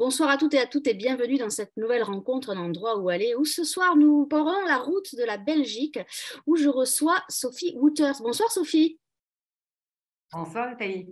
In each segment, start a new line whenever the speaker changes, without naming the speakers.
Bonsoir à toutes et bienvenue dans cette nouvelle rencontre, un endroit où aller, où ce soir nous parlons la route de la Belgique, où je reçois Sophie Wouters. Bonsoir Sophie.
Bonsoir, Nathalie.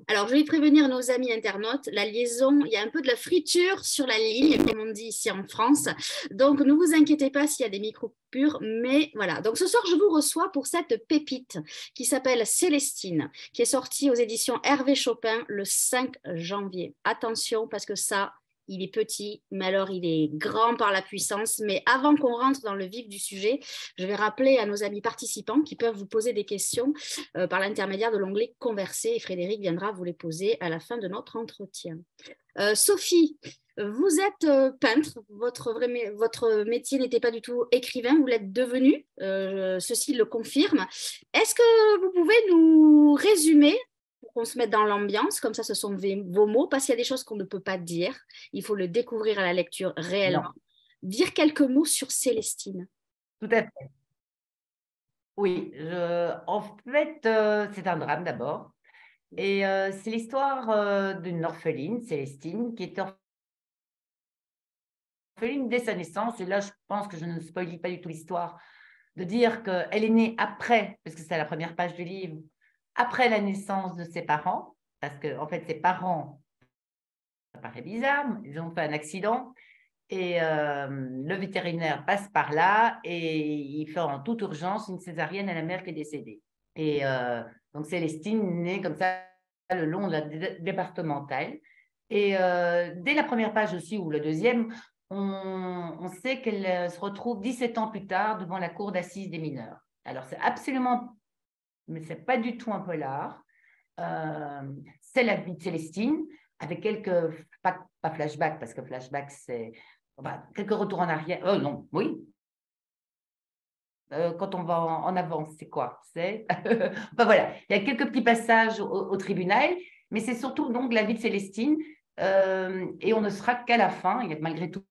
Alors je vais prévenir nos amis internautes, la liaison, il y a un peu de la friture sur la ligne, comme on dit ici en France. Donc ne vous inquiétez pas s'il y a des micro-coupures, mais voilà. Donc ce soir je vous reçois pour cette pépite qui s'appelle Célestine, qui est sortie aux éditions Hervé Chopin le 5 janvier. Attention parce que ça, il est petit, mais alors il est grand par la puissance. Mais avant qu'on rentre dans le vif du sujet, je vais rappeler à nos amis participants qui peuvent vous poser des questions par l'intermédiaire de l'onglet Converser et Frédéric viendra vous les poser à la fin de notre entretien. Sophie, vous êtes peintre, votre métier n'était pas du tout écrivain, vous l'êtes devenu, ceci le confirme. Est-ce que vous pouvez nous résumer pour qu'on se mette dans l'ambiance, comme ça ce sont vos mots, parce qu'il y a des choses qu'on ne peut pas dire, il faut le découvrir à la lecture réellement.
Non,
Dire quelques mots sur Célestine.
tout à fait. Oui, en fait, c'est un drame d'abord. Et c'est l'histoire d'une orpheline, Célestine, qui est orpheline dès sa naissance. Et là, je pense que je ne spoilie pas du tout l'histoire, de dire qu'elle est née après, parce que c'est la première page du livre, après la naissance de ses parents, parce que en fait, ses parents, ça paraît bizarre, ils ont fait un accident. Et le vétérinaire passe par là et il fait en toute urgence une césarienne à la mère qui est décédée. Et donc Célestine naît comme ça le long de la départementale. Et dès la première page aussi, ou la deuxième, on sait qu'elle se retrouve 17 ans plus tard devant la cour d'assises des mineurs. Alors c'est absolument, mais c'est pas du tout un polar. C'est la vie de Célestine, avec quelques, pas flashback, parce que flashback, c'est enfin, quelques retours en arrière. Oh non, oui. Quand on va en avance, c'est quoi? C'est enfin, voilà, il y a quelques petits passages au tribunal, mais c'est surtout donc la vie de Célestine, et on ne sera qu'à la fin, il y a malgré tout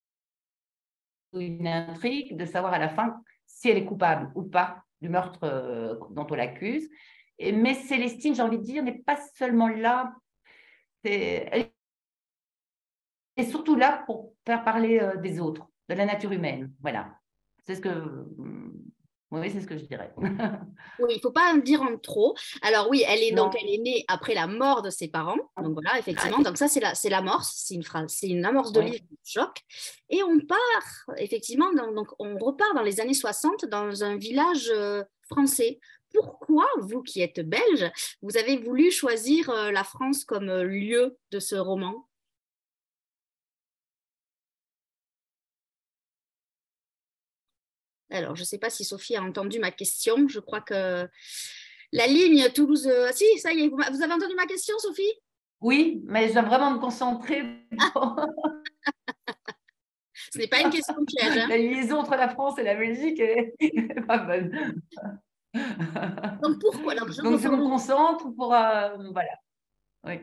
une intrigue de savoir à la fin si elle est coupable ou pas du meurtre dont on l'accuse. Mais Célestine, j'ai envie de dire, n'est pas seulement là, elle est surtout là pour faire parler des autres, de la nature humaine. Voilà. C'est ce que, oui, c'est ce que je dirais.
Oui, il ne faut pas en dire en trop. Alors oui,
Non.
elle est née après la mort de ses parents. Donc voilà, effectivement. Donc ça, c'est l'amorce. C'est une phrase, c'est une amorce de
Oui.
livre qui choque. Et on part, effectivement, donc on repart dans les années 60 dans un village français. Pourquoi, vous qui êtes belge, vous avez voulu choisir la France comme lieu de ce roman? Alors, je ne sais pas si Sophie a entendu ma question. Je crois que la ligne Toulouse... Ah, si, ça y est, vous avez entendu ma question, Sophie?
Oui, mais je dois vraiment me concentrer.
Ce n'est pas une question piège, hein.
La liaison entre la France et la Belgique est pas bonne.
Donc pourquoi, donc je
Donc, je me
reformule.
concentre pour. Voilà. Oui.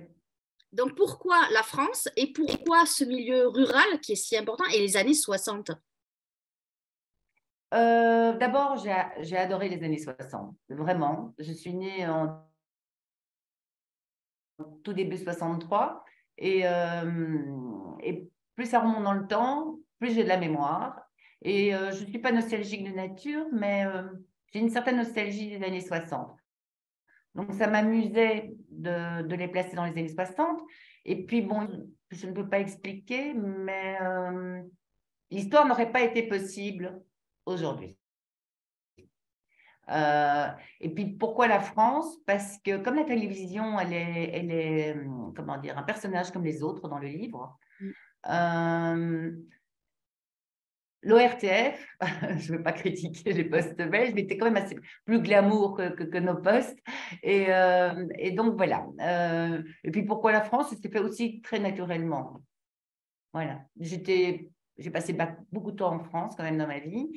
Donc pourquoi la France et pourquoi ce milieu rural qui est si important et les années 60?
D'abord, j'ai adoré les années 60. Vraiment. Je suis née en tout début 63. Et plus ça remonte dans le temps, plus j'ai de la mémoire. Et je ne suis pas nostalgique de nature, mais j'ai une certaine nostalgie des années 60. Donc, ça m'amusait de les placer dans les années 60. Et puis, bon, je ne peux pas expliquer, mais l'histoire n'aurait pas été possible aujourd'hui. Euh, et puis pourquoi la France? Parce que comme la télévision, elle est comment dire, un personnage comme les autres dans le livre, euh, l'ORTF, je ne veux pas critiquer les postes belges, mais c'était quand même assez plus glamour que nos postes. Et donc voilà. Et puis pourquoi la France? C'était fait aussi très naturellement. Voilà. J'ai passé beaucoup de temps en France quand même dans ma vie.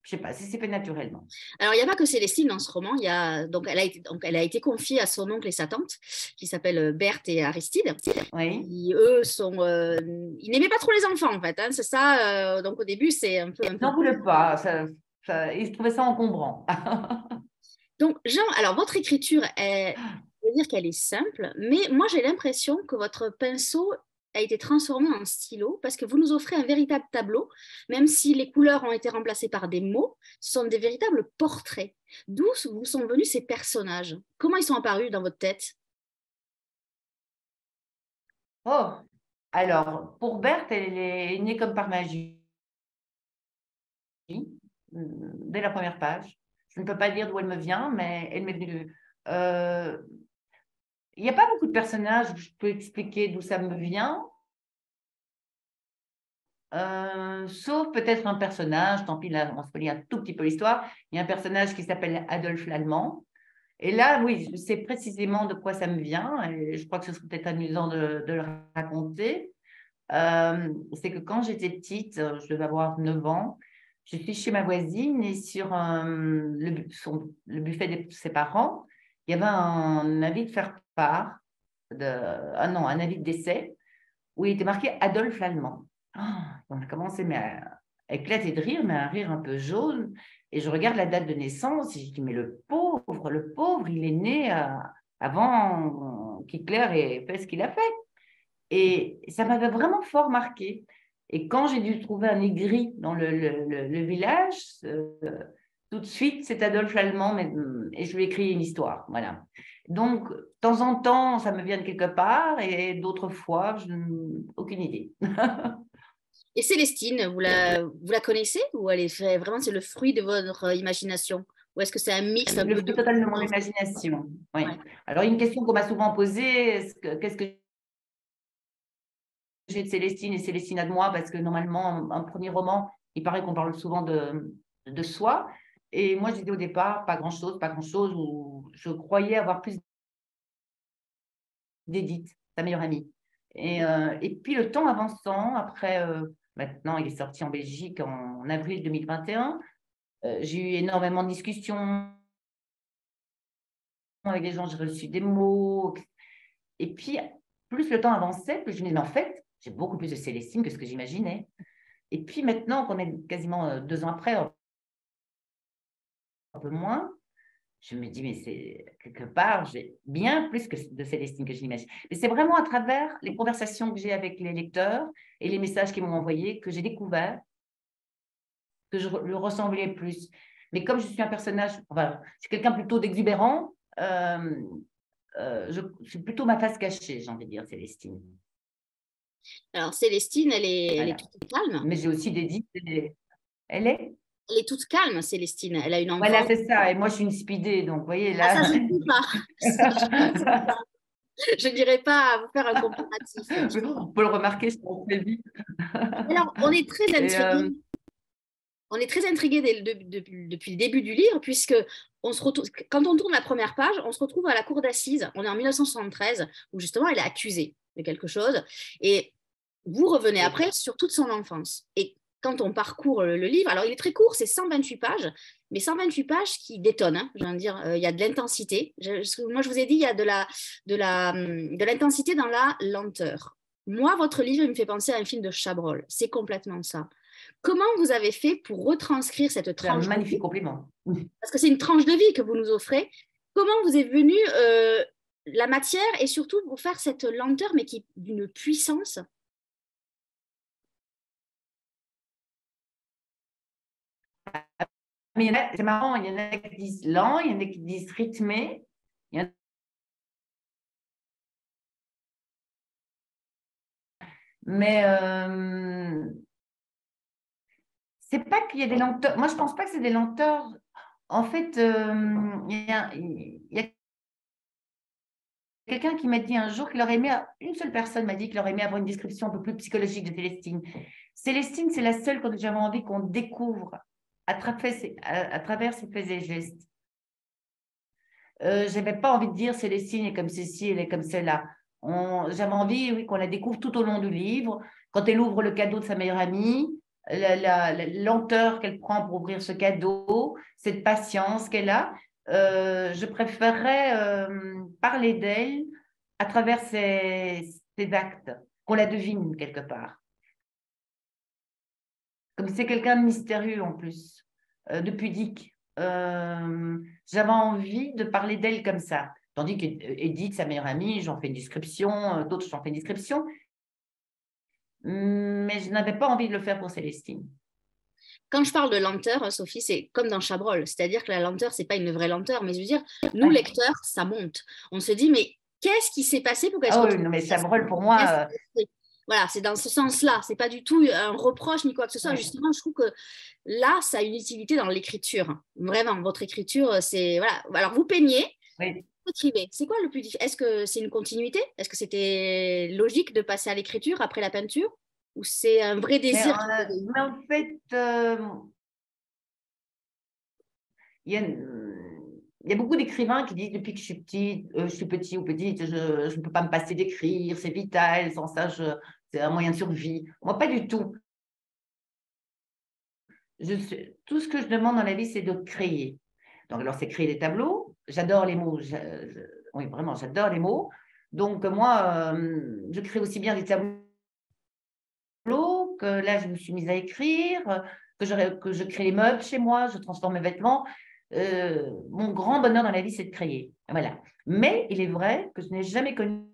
Je ne sais pas si c'est fait naturellement.
Alors, il n'y a pas que Célestine dans ce roman. Elle a été confiée à son oncle et sa tante, qui s'appellent Berthe et Aristide.
Oui.
Eux ils n'aimaient pas trop les enfants, en fait, hein, c'est ça. Donc, au début, c'est un peu
N'en voulait pas. Il trouvait ça encombrant.
Donc, Jean, alors votre écriture, je veux dire qu'elle est simple, mais moi j'ai l'impression que votre pinceau a été transformé en stylo parce que vous nous offrez un véritable tableau, même si les couleurs ont été remplacées par des mots, ce sont des véritables portraits. D'où vous sont venus ces personnages? Comment ils sont apparus dans votre tête?
Oh, alors, pour Berthe, elle est née comme par magie, dès la première page. Je ne peux pas dire d'où elle me vient, mais elle m'est venue. Il n'y a pas beaucoup de personnages où je peux expliquer d'où ça me vient, sauf peut-être un personnage, tant pis, là, on se relie un tout petit peu l'histoire. Il y a un personnage qui s'appelle Adolphe Lallemand. Et là, oui, je sais précisément de quoi ça me vient, et je crois que ce serait peut-être amusant de le raconter. C'est que quand j'étais petite, je devais avoir 9 ans, je suis chez ma voisine et sur le buffet de ses parents, il y avait un avis de faire part, non, un avis de décès, où il était marqué Adolphe Lallemand. On a commencé à éclater de rire, mais un rire un peu jaune. Et je regarde la date de naissance et je dis, mais le pauvre, il est né avant qu'Hitler ait fait ce qu'il a fait. Et ça m'avait vraiment fort marqué. Et quand j'ai dû trouver un aigri dans le village, tout de suite, c'est Adolphe Lallemand, et je lui ai écrit une histoire. Voilà. Donc, de temps en temps, ça me vient de quelque part, et d'autres fois, je n'ai aucune idée.
Et Célestine, vous la connaissez ou elle est vraiment c'est le fruit de votre imagination? Ou est-ce que c'est un mix un
Le
peu
fruit
de...
total de mon imagination. Oui.
Ouais.
Alors, une question qu'on m'a souvent posée, qu'est-ce que j'ai de Célestine et Célestine a de moi? Parce que normalement, un premier roman, il paraît qu'on parle souvent de soi. Et moi, je disais au départ, pas grand-chose, où je croyais avoir plus d'Edith, sa meilleure amie. Et puis, le temps avançant, après, maintenant, il est sorti en Belgique en avril 2021, j'ai eu énormément de discussions avec des gens, j'ai reçu des mots. Et puis, plus le temps avançait, plus je me disais, mais en fait, j'ai beaucoup plus de Célestine que ce que j'imaginais. Et puis maintenant qu'on est quasiment 2 ans après, un peu moins, je me dis, mais c'est quelque part, j'ai bien plus que de Célestine que je l'imagine. Mais c'est vraiment à travers les conversations que j'ai avec les lecteurs et les messages qu'ils m'ont envoyés que j'ai découvert que je le ressemblais plus. Mais comme je suis un personnage, enfin, je suis quelqu'un plutôt d'exubérant, je suis plutôt ma face cachée, j'ai envie de dire, Célestine.
Alors Célestine, elle est
Voilà.
toute calme.
Mais j'ai aussi des dites. Elle est.
Elle est toute calme, Célestine. Elle a une
Voilà,
enfance.
c'est ça. Et moi, je suis une speedée. Donc, vous voyez,
Ah, ça,
là.
je ne sais pas. Je ne dirais pas à vous faire un comparatif.
On peut le remarquer, je pense très vite.
Alors, on est très
Et,
intrigués. On est très intrigués depuis le début du livre, puisque on se retrouve, quand on tourne la première page, on se retrouve à la cour d'assises. On est en 1973, où justement elle est accusée de quelque chose. Et vous revenez
oui.
après sur toute son enfance. Et quand on parcourt le livre, alors il est très court, c'est 128 pages, mais 128 pages qui détonnent. Hein, je veux dire, il y a de l'intensité. Moi, je vous ai dit, il y a de l'intensité dans la lenteur. Moi, votre livre, il me fait penser à un film de Chabrol. C'est complètement ça. Comment vous avez fait pour retranscrire cette
C'est un
tranche de vie?
magnifique compliment.
Parce que c'est une tranche de vie que vous nous offrez. Comment vous est venue la matière et surtout pour faire cette lenteur, mais qui d'une puissance?
Mais c'est marrant, il y en a qui disent lent, il y en a qui disent rythmé. Il y en Mais c'est pas qu'il y a des lenteurs. Moi, je pense pas que c'est des lenteurs. En fait, il y a quelqu'un qui m'a dit un jour qu'il aurait aimé, une seule personne m'a dit qu'il aurait aimé avoir une description un peu plus psychologique de Célestine. Célestine, c'est la seule que j'avais envie qu'on découvre à travers ses faits et gestes. Je n'avais pas envie de dire Célestine est comme ceci, elle est comme celle-là. J'avais envie, oui, qu'on la découvre tout au long du livre. Quand elle ouvre le cadeau de sa meilleure amie, la lenteur qu'elle prend pour ouvrir ce cadeau, cette patience qu'elle a. Je préférerais parler d'elle à travers ses actes, qu'on la devine quelque part. Comme c'est quelqu'un de mystérieux en plus, de pudique. J'avais envie de parler d'elle comme ça. Tandis qu'Edith, sa meilleure amie, j'en fais une description, d'autres, j'en fais une description. mais je n'avais pas envie de le faire pour Célestine.
Quand je parle de lenteur, Sophie, c'est comme dans Chabrol, c'est-à-dire que la lenteur, c'est pas une vraie lenteur, mais je veux dire, nous,
Ouais.
lecteurs, ça monte. On se dit, mais qu'est-ce qui s'est passé pour qu'elle se
Ah oui,
retrouve
non, mais
là?
Chabrol, pour
Qu'est-ce
moi,
qui s'est passé. Voilà, c'est dans ce sens-là. C'est pas du tout un reproche ni quoi que ce soit.
ouais,
Justement, je trouve que là, ça a une utilité dans l'écriture. Vraiment, votre écriture, c'est voilà. Alors vous peignez,
oui.
vous écrivez. C'est quoi le plus difficile? Est-ce que c'est une continuité? Est-ce que c'était logique de passer à l'écriture après la peinture? Ou c'est un vrai
Mais,
désir qui vous
mais en fait, il y a, il y a beaucoup d'écrivains qui disent depuis que je suis petit ou petite, je ne peux pas me passer d'écrire, c'est vital, sans ça, c'est un moyen de survie. Moi, pas du tout. Tout ce que je demande dans la vie, c'est de créer. Donc, alors, c'est créer des tableaux. J'adore les mots. Oui, vraiment, j'adore les mots. Donc, moi, je crée aussi bien des tableaux que là, je me suis mise à écrire, que je crée les meubles chez moi, je transforme mes vêtements. Mon grand bonheur dans la vie, c'est de créer. Voilà. Mais il est vrai que je n'ai jamais connu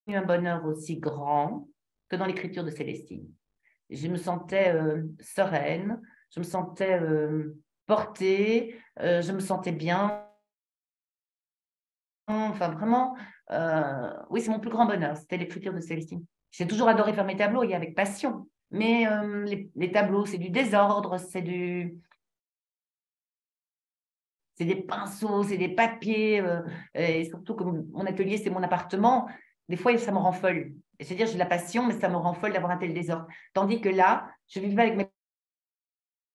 un bonheur aussi grand que dans l'écriture de Célestine. Je me sentais sereine, je me sentais portée, je me sentais bien. Enfin, vraiment, oui, c'est mon plus grand bonheur, c'était l'écriture de Célestine. J'ai toujours adoré faire mes tableaux et avec passion. Mais les tableaux, c'est du désordre, c'est des pinceaux, c'est des papiers. Et surtout, comme mon atelier, c'est mon appartement, des fois, ça me rend folle. C'est-à-dire, j'ai de la passion, mais ça me rend folle d'avoir un tel désordre. Tandis que là, je vivais avec mes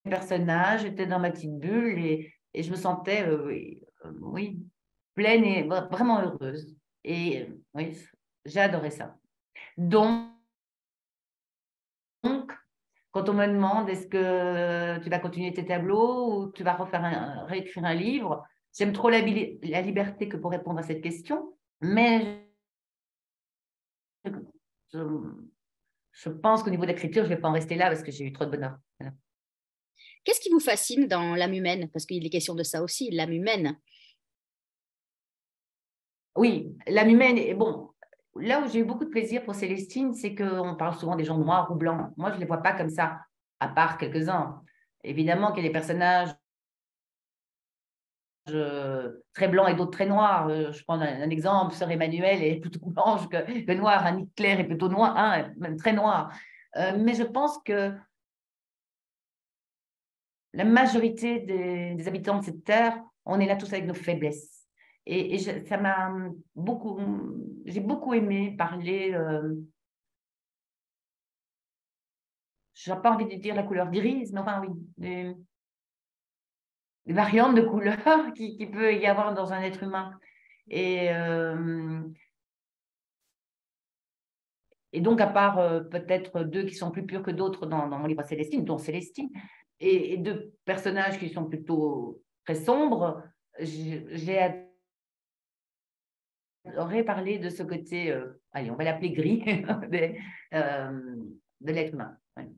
personnages, j'étais dans ma petite bulle et je me sentais, oui, oui, pleine et vraiment heureuse. Et oui, j'ai adoré ça. Donc, quand on me demande est-ce que tu vas continuer tes tableaux ou tu vas réécrire un livre, j'aime trop la liberté que pour répondre à cette question, mais je, je pense qu'au niveau de l'écriture, je ne vais pas en rester là parce que j'ai eu trop de bonheur. Voilà.
Qu'est-ce qui vous fascine dans l'âme humaine? Parce qu'il est question de ça aussi, l'âme humaine.
Oui, l'âme humaine, et bon, là où j'ai eu beaucoup de plaisir pour Célestine, c'est qu'on parle souvent des gens noirs ou blancs. Moi, je ne les vois pas comme ça, à part quelques-uns. Évidemment qu'il y a des personnages très blancs et d'autres très noirs. Je prends un exemple, Sœur Emmanuelle est plutôt blanche que noire, un Hitler est plutôt noir, hein, même très noir. Mais je pense que la majorité des habitants de cette terre, on est là tous avec nos faiblesses. Ça m'a beaucoup, j'ai beaucoup aimé parler, je n'ai pas envie de dire la couleur grise, mais enfin oui, des variantes de couleurs qui peut y avoir dans un être humain. Et, euh, et donc, à part peut-être deux qui sont plus purs que d'autres dans mon livre Célestine, dont Célestine, et deux personnages qui sont plutôt très sombres, j'ai adoré parler de ce côté, allez, on va l'appeler gris, de, euh, de l'être humain. Ouais.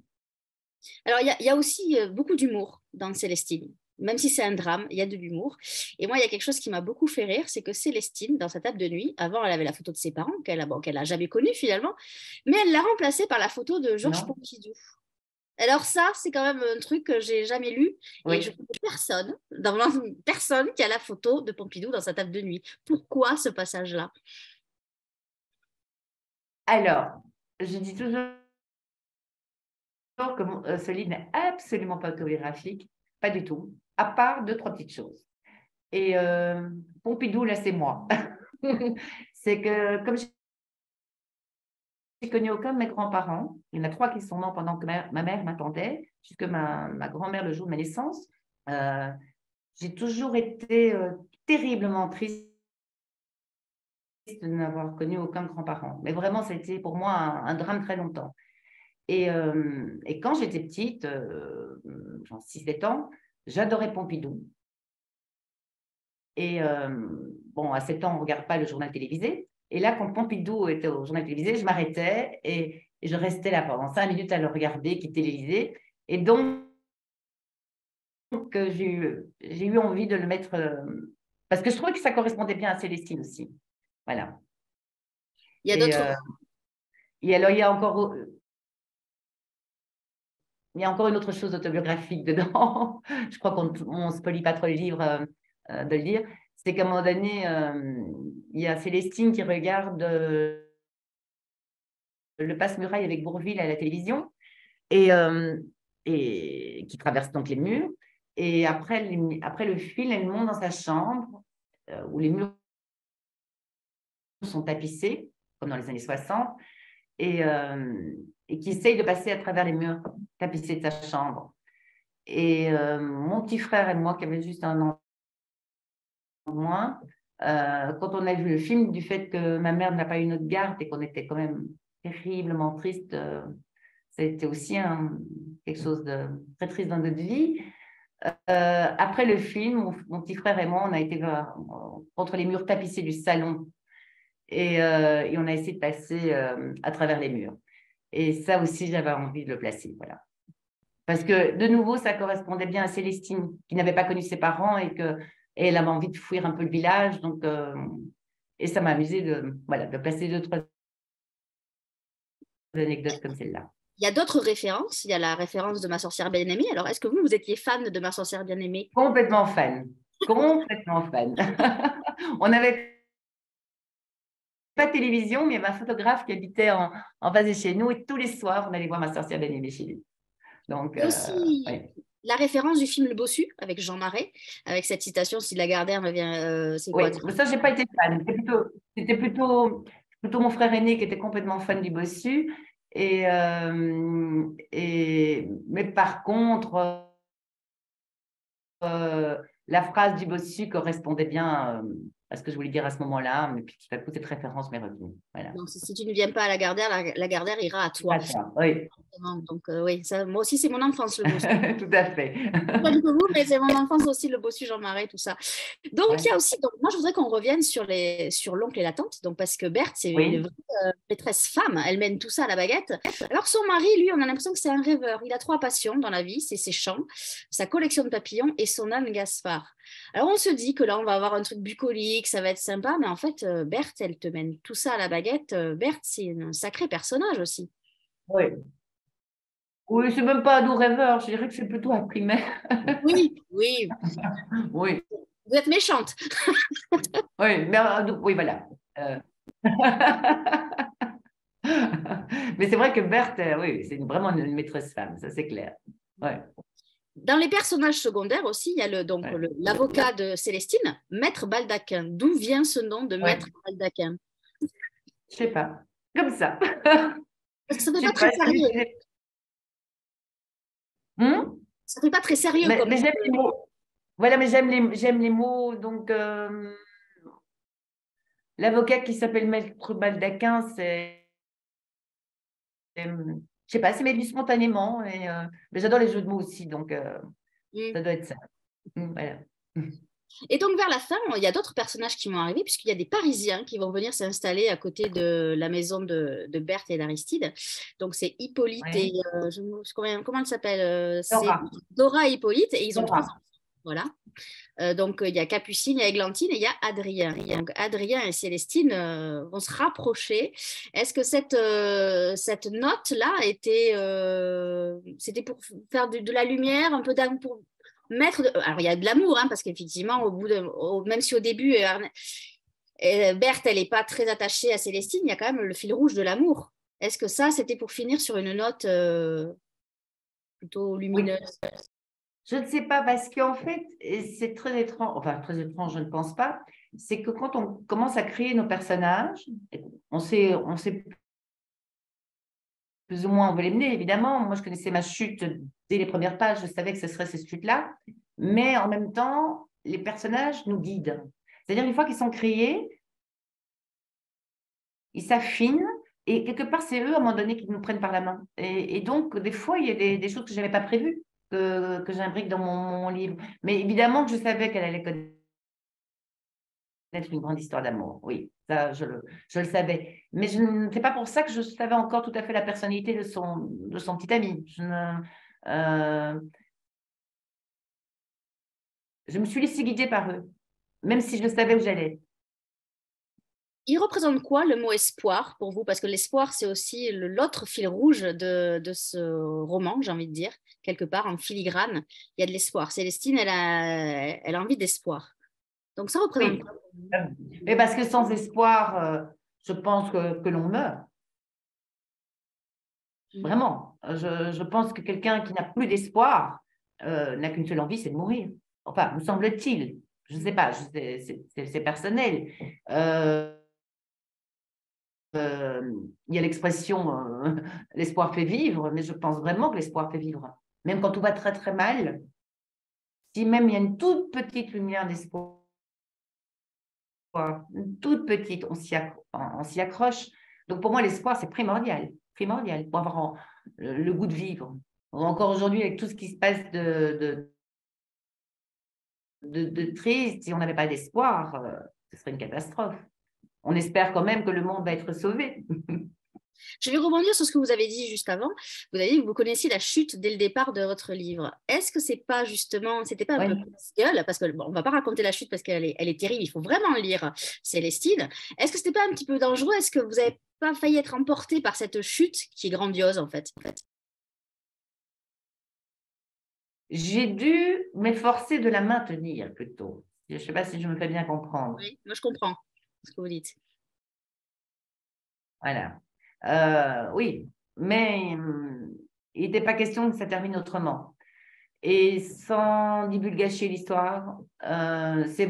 Alors, il y a aussi beaucoup d'humour dans Célestine. Même si c'est un drame, il y a de l'humour. Et moi, il y a quelque chose qui m'a beaucoup fait rire, c'est que Célestine, dans sa table de nuit, avant, elle avait la photo de ses parents, qu'elle a jamais connue finalement, mais elle l'a remplacée par la photo de Georges
Non?
Pompidou. Alors ça, c'est quand même un truc que j'ai jamais lu et je
Oui.
connais personne, personne qui a la photo de Pompidou dans sa table de nuit. Pourquoi ce passage-là?
Alors, je dis toujours que ce livre n'est absolument pas autobiographique, pas du tout, à part deux, trois petites choses. Et Pompidou, là, c'est moi. C'est que comme je n'ai connu aucun de mes grands-parents, il y en a trois qui sont morts pendant que ma mère m'attendait, jusque ma grand-mère le jour de ma naissance, euh, j'ai toujours été terriblement triste de n'avoir connu aucun grand-parent. Mais vraiment, ça a été pour moi un drame très longtemps. Et quand j'étais petite, genre 6-7 ans, j'adorais Pompidou. Et bon, à 7 ans, on ne regarde pas le journal télévisé. Et là, quand Pompidou était au journal télévisé, je m'arrêtais et je restais là pendant 5 minutes à le regarder, qui télévisait. Et donc, j'ai eu envie de le mettre, parce que je trouvais que ça correspondait bien à Célestine aussi. Voilà.
Il y a
Et,
d'autres.
et alors, il y a encore il y a encore une autre chose autobiographique dedans. Je crois qu'on ne spoilie pas trop le livre de le lire. C'est qu'à un moment donné, il y a Célestine qui regarde le passe-muraille avec Bourvil à la télévision et qui traverse donc les murs. Et après le film, elle monte dans sa chambre où les murs sont tapissés, comme dans les années 60, et, et qui essaye de passer à travers les murs tapissés de sa chambre. Et mon petit frère et moi, qui avaient juste un an de moins, quand on a vu le film, du fait que ma mère n'a pas eu notre garde et qu'on était quand même terriblement triste, ça a été aussi quelque chose de très triste dans notre vie. Après le film, mon petit frère et moi, on a été contre les murs tapissés du salon et on a essayé de passer à travers les murs. Et ça aussi, j'avais envie de le placer. Voilà. Parce que, de nouveau, ça correspondait bien à Célestine, qui n'avait pas connu ses parents et elle avait envie de fuir un peu le village. Donc, et ça m'a amusé voilà, de placer 2-3 anecdotes comme celle-là.
Il y a d'autres références. Il y a la référence de Ma sorcière bien-aimée. Alors, est-ce que vous étiez fan de Ma sorcière bien-aimée?
Complètement fan. Complètement fan. On n'avait pas de télévision, mais il y avait un photographe qui habitait en face de chez nous et tous les soirs, on allait voir Ma sorcière bien-aimée chez lui. Donc,
Il y a aussi
ouais.
la référence du film Le Bossu avec Jean Marais, avec cette citation si Lagardère me vient, c'est
Oui,
quoi?
mais ça, je n'ai pas été fan. C'était plutôt mon frère aîné qui était complètement fan du Bossu. Mais par contre, la phrase du Bossu correspondait bien à ce que je voulais dire à ce moment-là. Mais puis tout à coup, cette référence m'est revenue. Voilà.
Donc, si tu ne viens pas à Lagardère, Lagardère ira à toi.
Oui.
Donc, oui, ça, moi aussi, c'est mon enfance, le Bossu.
Tout à fait.
Pas du tout vous, mais c'est mon enfance aussi, le Bossu, Jean Marais, tout ça. Donc,
Ouais.
il y a aussi, donc, moi, je voudrais qu'on revienne sur l'oncle et la tante, donc, parce que Berthe, c'est une
Oui.
vraie maîtresse femme, elle mène tout ça à la baguette. Alors, son mari, lui, on a l'impression que c'est un rêveur. Il a 3 passions dans la vie, c'est ses chants, sa collection de papillons et son âne Gaspard. Alors, on se dit que là, on va avoir un truc bucolique, ça va être sympa, mais en fait, Berthe, elle te mène tout ça à la baguette. Berthe, c'est un sacré personnage aussi.
Oui. Oui, c'est même pas un doux rêveur. Je dirais que c'est plutôt un primaire.
Oui, oui.
Oui.
Vous êtes méchante.
Oui, mais oui, voilà. Mais c'est vrai que Berthe, oui, c'est vraiment une maîtresse femme, ça c'est clair. Ouais,
Dans les personnages secondaires aussi, il y a
ouais,
l'avocat de Célestine, Maître Baldaquin. D'où vient ce nom de Maître
ouais.
Baldaquin?
Je sais pas. Comme ça.
Parce que ça ne
Je
fait
sais
pas très
pas.
sérieux.
Hmm.
Ça fait pas très sérieux comme.
Mais j'aime les mots. Voilà, mais j'aime les mots. Donc, l'avocat qui s'appelle Maître Baldaquin, je sais pas, c'est venu spontanément. Mais j'adore les jeux de mots aussi, donc
Mm.
ça doit être ça. Voilà.
Et donc vers la fin, il y a d'autres personnages qui vont arriver, puisqu'il y a des Parisiens qui vont venir s'installer à côté de la maison de Berthe et d'Aristide. Donc c'est Hippolyte et
Ouais.
comment elle s'appelle c'est
Dora.
Dora et Hippolyte, et ils ont 3
Dora.
enfants. Voilà. Donc, il y a Capucine, il y a Églantine et il y a Adrien. Donc, Adrien et Célestine vont se rapprocher. Est-ce que cette note-là c'était pour faire de la lumière, un peu d'amour, pour alors, il y a de l'amour, hein, parce qu'effectivement, même si au début, Berthe, elle n'est pas très attachée à Célestine, il y a quand même le fil rouge de l'amour. Est-ce que ça, c'était pour finir sur une note plutôt
Oui.
lumineuse?
Je ne sais pas, parce qu'en fait, et c'est très étrange, enfin très étrange, je ne pense pas, c'est que quand on commence à créer nos personnages, on sait plus ou moins où on veut les mener, évidemment. Moi, je connaissais ma chute dès les premières pages, je savais que ce serait cette chute-là, mais en même temps, les personnages nous guident. C'est-à-dire, une fois qu'ils sont créés, ils s'affinent, et quelque part, c'est eux, à un moment donné, qui nous prennent par la main. Et donc, des fois, il y a des choses que je n'avais pas prévues, que j'imbrique dans mon livre. Mais évidemment que je savais qu'elle allait connaître une grande histoire d'amour. Oui, ça, je le savais. Mais c'est pas pour ça que je savais encore tout à fait la personnalité de son petit ami. Je me suis laissée guider par eux, même si je savais où j'allais.
Il représente quoi le mot espoir pour vous? Parce que l'espoir, c'est aussi l'autre fil rouge de ce roman, j'ai envie de dire, quelque part en filigrane. Il y a de l'espoir. Célestine, elle a envie d'espoir. Donc ça représente
Oui,
quoi?
mais parce que sans espoir, je pense que l'on meurt. Vraiment. Je pense que quelqu'un qui n'a plus d'espoir n'a qu'une seule envie, c'est de mourir. Enfin, me semble-t-il. Je ne sais pas, c'est personnel. Euh, il y a l'expression l'espoir fait vivre, mais je pense vraiment que l'espoir fait vivre. Même quand tout va très très mal, si même il y a une toute petite lumière d'espoir, une toute petite, on s'y accroche. Donc pour moi, l'espoir, c'est primordial, primordial pour avoir le goût de vivre. Encore aujourd'hui, avec tout ce qui se passe de triste, si on n'avait pas d'espoir, ce serait une catastrophe. On espère quand même que le monde va être sauvé.
Je vais rebondir sur ce que vous avez dit juste avant. Vous avez dit que vous connaissiez la chute dès le départ de votre livre. Est-ce que c'est pas justement, c'était pas un peu
Oui.
casse-gueule, parce que bon, on va pas raconter la chute parce elle est terrible. Il faut vraiment lire Célestine. Est-ce que c'était pas un petit peu dangereux? Est-ce que vous avez pas failli être emporté par cette chute qui est grandiose en fait?
J'ai dû m'efforcer de la maintenir plutôt. Je ne sais pas si je me fais bien comprendre.
Oui, moi je comprends ce que vous dites.
Voilà. Oui, mais il n'était pas question que ça termine autrement. Et sans divulgacher l'histoire, c'est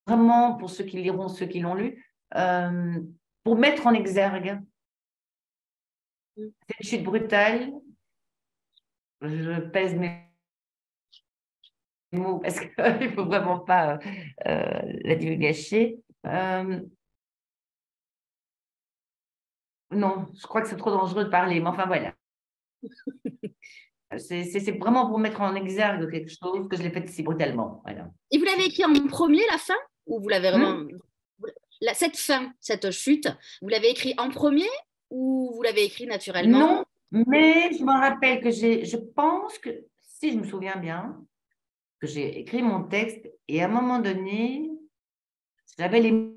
vraiment pour ceux qui liront, ceux qui l'ont lu, pour mettre en exergue cette chute brutale. Je pèse mes mots parce qu'il ne faut vraiment pas la divulgacher. Non, je crois que c'est trop dangereux de parler, mais enfin voilà. C'est vraiment pour mettre en exergue quelque chose que je l'ai fait si brutalement. Voilà.
Et vous l'avez écrit en premier la fin ou vous l'avez vraiment cette fin, cette chute, vous l'avez écrit en premier ou vous l'avez écrit naturellement?
Non, mais je me rappelle que je pense que, si je me souviens bien, que j'ai écrit mon texte et à un moment donné, j'avais les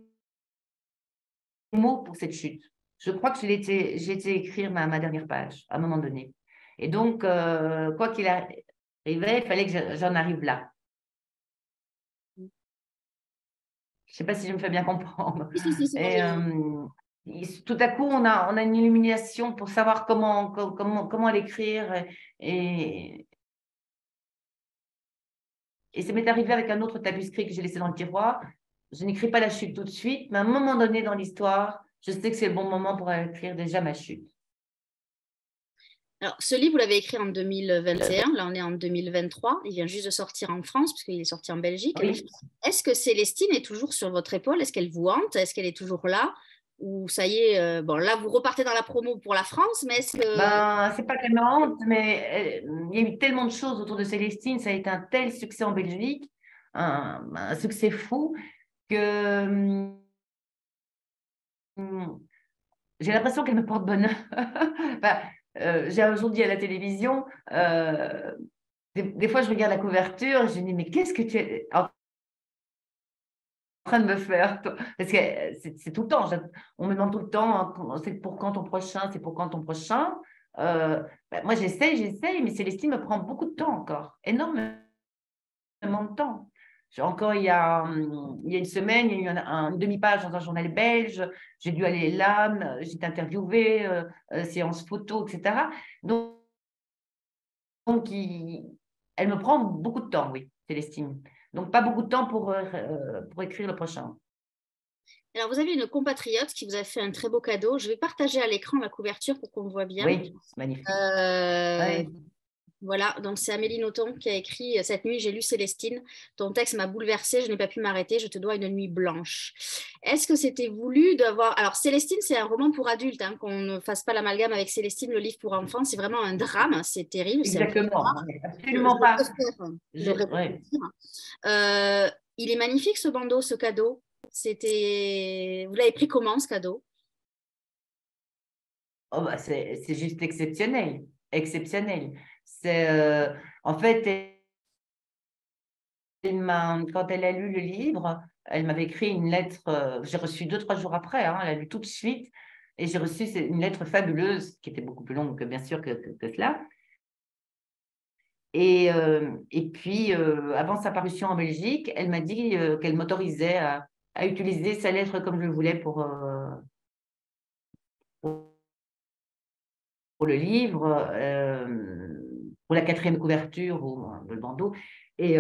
mots pour cette chute. Je crois que j'ai été écrire ma dernière page à un moment donné. Et donc, quoi qu'il arrivait, il fallait que j'en arrive là. Je ne sais pas si je me fais bien comprendre.
Si, si, si, c'est bon,
Et, tout à coup, on a une illumination pour savoir comment l'écrire. Et, et ça m'est arrivé avec un autre manuscrit que j'ai laissé dans le tiroir. Je n'écris pas la chute tout de suite, mais à un moment donné dans l'histoire, je sais que c'est le bon moment pour écrire déjà ma chute.
Alors, ce livre, vous l'avez écrit en 2021, là on est en 2023, il vient juste de sortir en France, puisqu'il est sorti en Belgique.
Oui.
Est-ce que Célestine est toujours sur votre épaule? Est-ce qu'elle vous hante? Est-ce qu'elle est toujours là? Ou ça y est, bon là vous repartez dans la promo pour la France, mais est-ce que...
Ben, c'est pas qu'elle me honte, mais il y a eu tellement de choses autour de Célestine, ça a été un tel succès en Belgique, un succès fou, que j'ai l'impression qu'elle me porte bonheur. Enfin, j'ai un jour dit à la télévision, des fois je regarde la couverture, je me dis, mais qu'est-ce que tu es en train de me faire, toi? Parce que c'est tout le temps, on me demande tout le temps, hein, c'est pour quand ton prochain, c'est pour quand ton prochain. Moi j'essaye, mais Célestine me prend beaucoup de temps encore, énormément de temps. Encore il y a une semaine, il y a eu une demi-page dans un journal belge, j'ai dû aller là, j'ai été interviewée, séance photo, etc. Donc elle me prend beaucoup de temps, oui, Célestine. Donc pas beaucoup de temps pour écrire le prochain.
Alors vous avez une compatriote qui vous a fait un très beau cadeau. Je vais partager à l'écran la couverture pour qu'on voit bien.
Oui, magnifique.
Euh,
Ouais.
Voilà, donc c'est Amélie Nothomb qui a écrit Cette nuit, j'ai lu Célestine. Ton texte m'a bouleversée, je n'ai pas pu m'arrêter, je te dois une nuit blanche. Est-ce que c'était voulu d'avoir. Alors, Célestine, c'est un roman pour adultes, hein, qu'on ne fasse pas l'amalgame avec Célestine, le livre pour enfants. C'est vraiment un drame, c'est terrible, c'est un cauchemar.
Exactement, ouais,
Je
absolument pas.
préfère le
Ouais.
dire. Il est magnifique ce bandeau, ce cadeau. C'était. Vous l'avez pris comment ce cadeau?
Oh, bah, c'est juste exceptionnel, exceptionnel. C'est en fait quand elle a lu le livre, elle m'avait écrit une lettre, j'ai reçu 2, 3 jours après, hein, elle a lu tout de suite, et j'ai reçu une lettre fabuleuse, qui était beaucoup plus longue, bien sûr, que cela. Et puis, avant sa parution en Belgique, elle m'a dit qu'elle m'autorisait à utiliser sa lettre comme je le voulais pour le livre, pour la 4e couverture ou le bandeau. Et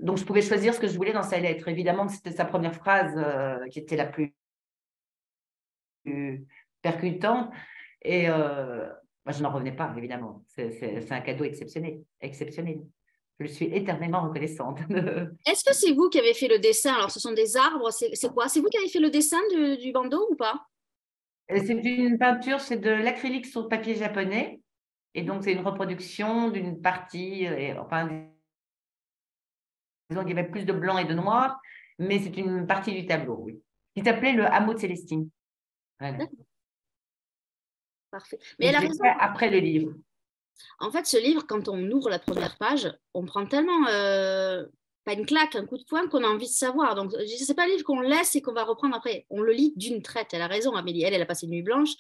donc, je pouvais choisir ce que je voulais dans sa lettre. Évidemment, c'était sa première phrase qui était la plus percutante. Et moi, je n'en revenais pas, évidemment. C'est un cadeau exceptionnel, exceptionnel. Je suis éternellement reconnaissante.
Est-ce que c'est vous qui avez fait le dessin? Alors, ce sont des arbres, c'est quoi? C'est vous qui avez fait le dessin du bandeau ou pas?
C'est une peinture, c'est de l'acrylique sur papier japonais. Et donc, c'est une reproduction d'une partie, enfin, disons qu'il y avait plus de blanc et de noir, mais c'est une partie du tableau, oui. Qui s'appelait Le Hameau de Célestine. Voilà.
Parfait. Mais
Et
elle a
je l'ai
raison.
fait après le livre.
En fait, ce livre, quand on ouvre la première page, on prend tellement, pas une claque, un coup de poing, qu'on a envie de savoir. Donc, c'est pas un livre qu'on laisse et qu'on va reprendre après. On le lit d'une traite. Elle a raison, Amélie. Elle a passé une nuit blanche.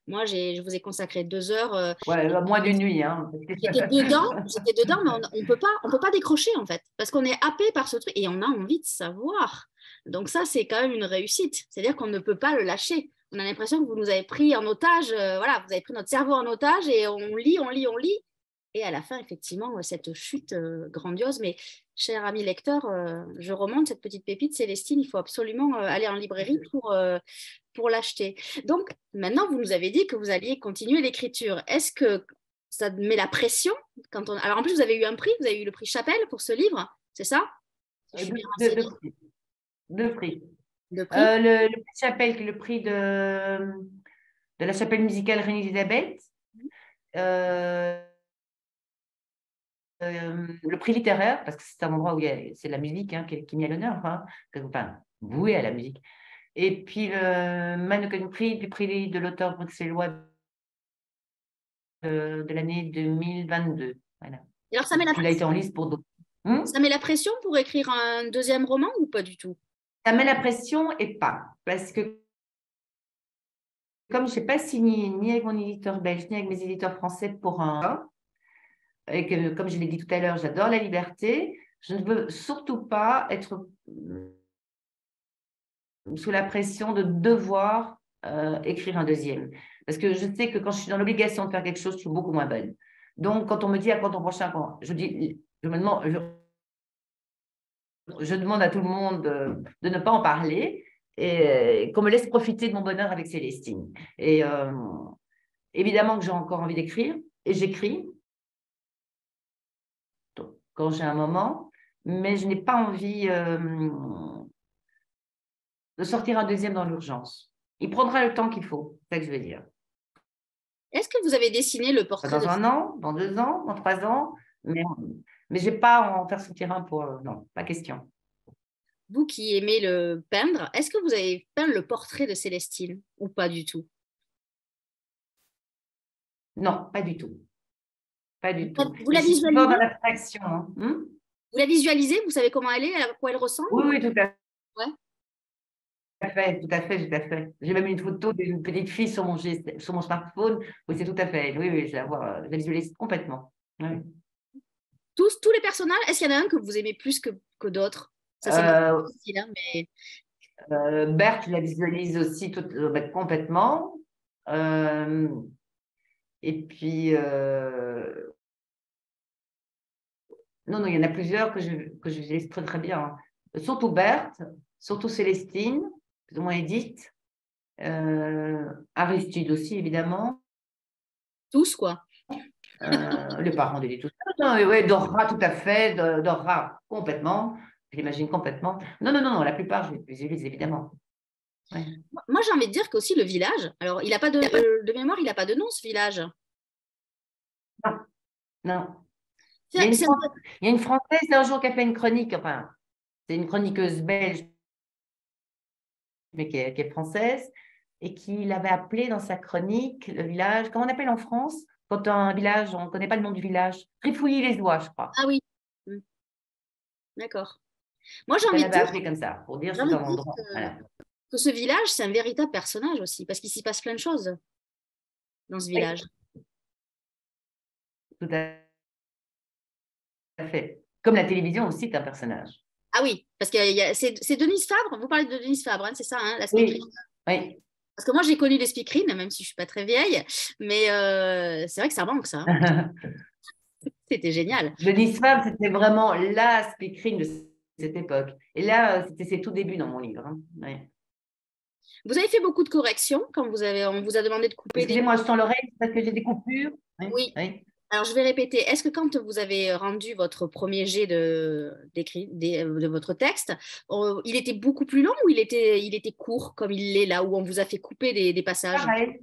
Moi, je vous ai consacré 2 heures.
Ouais, moins d'une nuit. Hein.
J'étais dedans, mais on peut pas décrocher, en fait. Parce qu'on est happé par ce truc et on a envie de savoir. Donc, ça, c'est quand même une réussite. C'est-à-dire qu'on ne peut pas le lâcher. On a l'impression que vous nous avez pris en otage. Voilà, vous avez pris notre cerveau en otage et on lit, on lit, on lit. Et à la fin, effectivement, cette chute grandiose. Mais, cher ami lecteur, je remonte cette petite pépite, Célestine. Il faut absolument aller en librairie pour l'acheter. Donc, maintenant, vous nous avez dit que vous alliez continuer l'écriture. Est-ce que ça met la pression quand on... Alors, en plus, vous avez eu un prix, vous avez eu le prix Chapelle pour ce livre, c'est ça? Si je suis bien renseignée.
Deux prix.
Le prix.
Le prix Chapelle, qui est le prix de la chapelle musicale Reine-Élisabeth. Le prix littéraire, parce que c'est un endroit où c'est la musique hein, qui est mis à l'honneur, hein, enfin, voué à la musique. Et puis le Mannequin Prix du prix de l'auteur bruxellois de l'année 2022. Voilà.
Et alors, ça met la
Il a été
pression.
en liste pour d'autres.
Ça met la pression pour écrire un deuxième roman ou pas du tout?
Ça met la pression et pas. Parce que comme je n'ai pas signé ni avec mon éditeur belge, ni avec mes éditeurs français pour et que, comme je l'ai dit tout à l'heure, j'adore la liberté, je ne veux surtout pas être sous la pression de devoir écrire un deuxième. Parce que je sais que quand je suis dans l'obligation de faire quelque chose, je suis beaucoup moins bonne. Donc, quand on me dit à quand ton prochain, je dis, je me demande, je demande à tout le monde de ne pas en parler et qu'on me laisse profiter de mon bonheur avec Célestine. Et évidemment que j'ai encore envie d'écrire et j'écris quand j'ai un moment, mais je n'ai pas envie de sortir un deuxième dans l'urgence. Il prendra le temps qu'il faut, c'est ça que je veux dire.
Est-ce que vous avez dessiné le portrait
Dans 1 an, dans 2 ans, dans 3 ans, mais je n'ai pas à en faire sortir un pour... non, pas question.
Vous qui aimez le peindre, est-ce que vous avez peint le portrait de Célestine ou pas du tout?
Non, pas du tout. Pas du tout.
Vous
Je
la
suis pas dans
visualisez?
l'abstraction. Hein.
Vous la visualisez? Vous savez comment elle est, à quoi elle ressemble?
Oui, oui, tout à
Ouais.
fait, tout à fait, tout à fait. J'ai même une photo d'une petite fille sur sur mon smartphone. Oui, c'est tout à fait. Oui, oui, je la visualise complètement. Oui.
Tous les personnages, est-ce qu'il y en a un que vous aimez plus que d'autres? Ça, c'est difficile, hein, mais...
Berthe, je la visualise aussi complètement. Et puis, non, non, il y en a plusieurs que je visualise très, très bien. Hein. Surtout Berthe, surtout Célestine, plus ou moins Edith, Aristide aussi, évidemment.
Tous, quoi.
Les parents d'Edith, tout ça. Non, ouais, Dora, tout à fait. Dora, complètement. J'imagine complètement. Non, non, non, non, la plupart, je les visualise, évidemment. Ouais.
Moi, j'ai envie de dire qu'aussi le village, alors, il n'a pas de mémoire, il n'a pas de nom, ce village.
Non, non.
C'est- c'est-
Il y a une Française un jour qui a fait une chronique, enfin, c'est une chroniqueuse belge, mais qui est française, et qui l'avait appelé dans sa chronique, le village, comment on appelle en France, quand un village, on ne connaît pas le nom du village, Trifouilly-les-Oies, je crois.
Ah oui. Mm. D'accord. Moi, j'ai
Elle
envie de
avait
dire,
appelé comme ça, pour dire
j'ai
je suis
envie
dans
de dire
l'endroit. Voilà.
que ce village, c'est un véritable personnage aussi, parce qu'il s'y passe plein de choses dans ce
Oui,
village.
tout à fait. Comme la télévision aussi est un personnage.
Ah oui, parce que c'est Denise Fabre, vous parlez de Denise Fabre, hein, c'est ça, hein, la speakerine.
Oui, oui.
Parce que moi, j'ai connu les speakerines, même si je ne suis pas très vieille, mais c'est vrai que ça manque, ça, hein. C'était génial.
Denise Fabre, c'était vraiment la speakerine de cette époque. Et là, c'était ses tout débuts dans mon livre. Hein. Ouais.
Vous avez fait beaucoup de corrections quand on vous a demandé de couper des...
Excusez-moi, je sens l'oreille parce que j'ai des coupures. Oui,
Oui.
oui.
Alors, je vais répéter. Est-ce que quand vous avez rendu votre premier jet de votre texte, il était beaucoup plus long ou il était court comme il l'est là où on vous a fait couper des passages?
Pareil,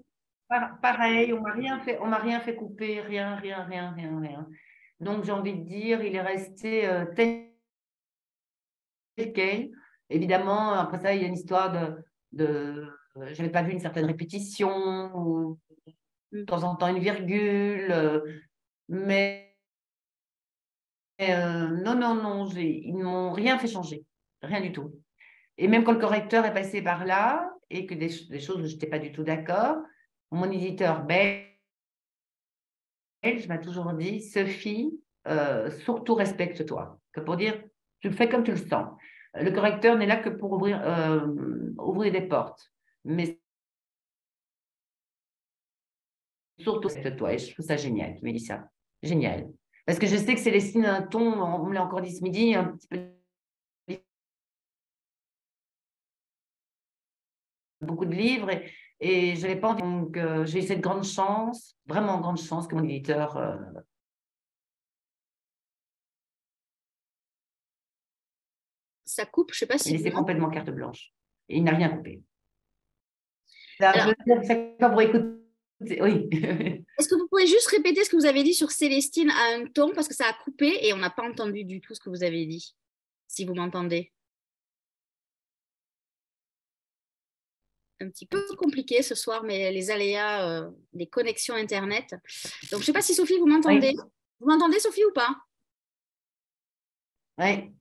pareil, on m'a rien fait couper, rien, rien, rien, rien, rien. Donc, j'ai envie de dire, il est resté tel quel. Évidemment, après ça, il y a une histoire je n'avais pas vu une certaine répétition, ou de temps en temps une virgule, mais non, non, non, ils ne m'ont rien fait changer, rien du tout. Et même quand le correcteur est passé par là, et que des choses où je n'étais pas du tout d'accord, mon éditeur belge m'a toujours dit, Sophie, surtout respecte-toi. Que pour dire, tu le fais comme tu le sens. Le correcteur n'est là que pour ouvrir des portes. Mais surtout respecte-toi. Et je trouve ça génial. Tu me dis ça. Génial. Parce que je sais que Célestine a un ton, on me l'a encore dit ce midi, un petit peu beaucoup de livres et je n'avais pas envie. Donc, j'ai eu cette grande chance, vraiment grande chance que mon éditeur,
Ça coupe, je ne sais pas
il
si vous
laissait
m'entendez.
complètement carte blanche. Et il n'a rien coupé. C'est un
Alors,
peu chaque fois pour écouter. Oui.
est-ce que vous pouvez juste répéter ce que vous avez dit sur Célestine à un ton parce que ça a coupé et on n'a pas entendu du tout ce que vous avez dit, si vous m'entendez. Un petit peu compliqué ce soir, mais les aléas des connexions Internet. Donc, je ne sais pas si Sophie, vous m'entendez.
Oui.
Vous m'entendez, Sophie, ou pas?
Oui.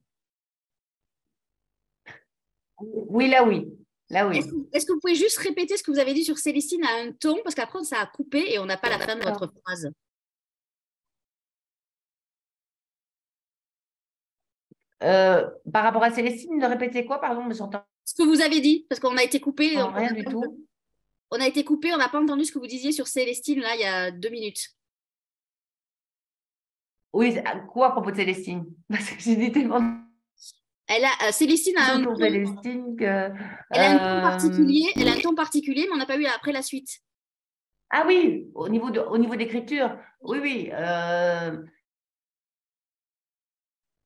Oui, là, oui. Là, oui.
Est-ce que vous pouvez juste répéter ce que vous avez dit sur Célestine à un ton parce qu'après, ça a coupé et on n'a pas la fin de votre phrase.
Par rapport à Célestine, le répéter quoi, pardon, mais j'entends
Ce que vous avez dit, parce qu'on a été coupé, donc
rien du tout.
on a été coupé, on n'a pas entendu ce que vous disiez sur Célestine là il y a 2 minutes.
Oui, quoi à propos de Célestine? Parce que j'ai dit tellement de
Célestine
choses sur Célestine que.
elle a un ton particulier, elle a un ton particulier, mais on n'a pas eu après la suite.
Ah oui, au niveau d'écriture, oui, oui.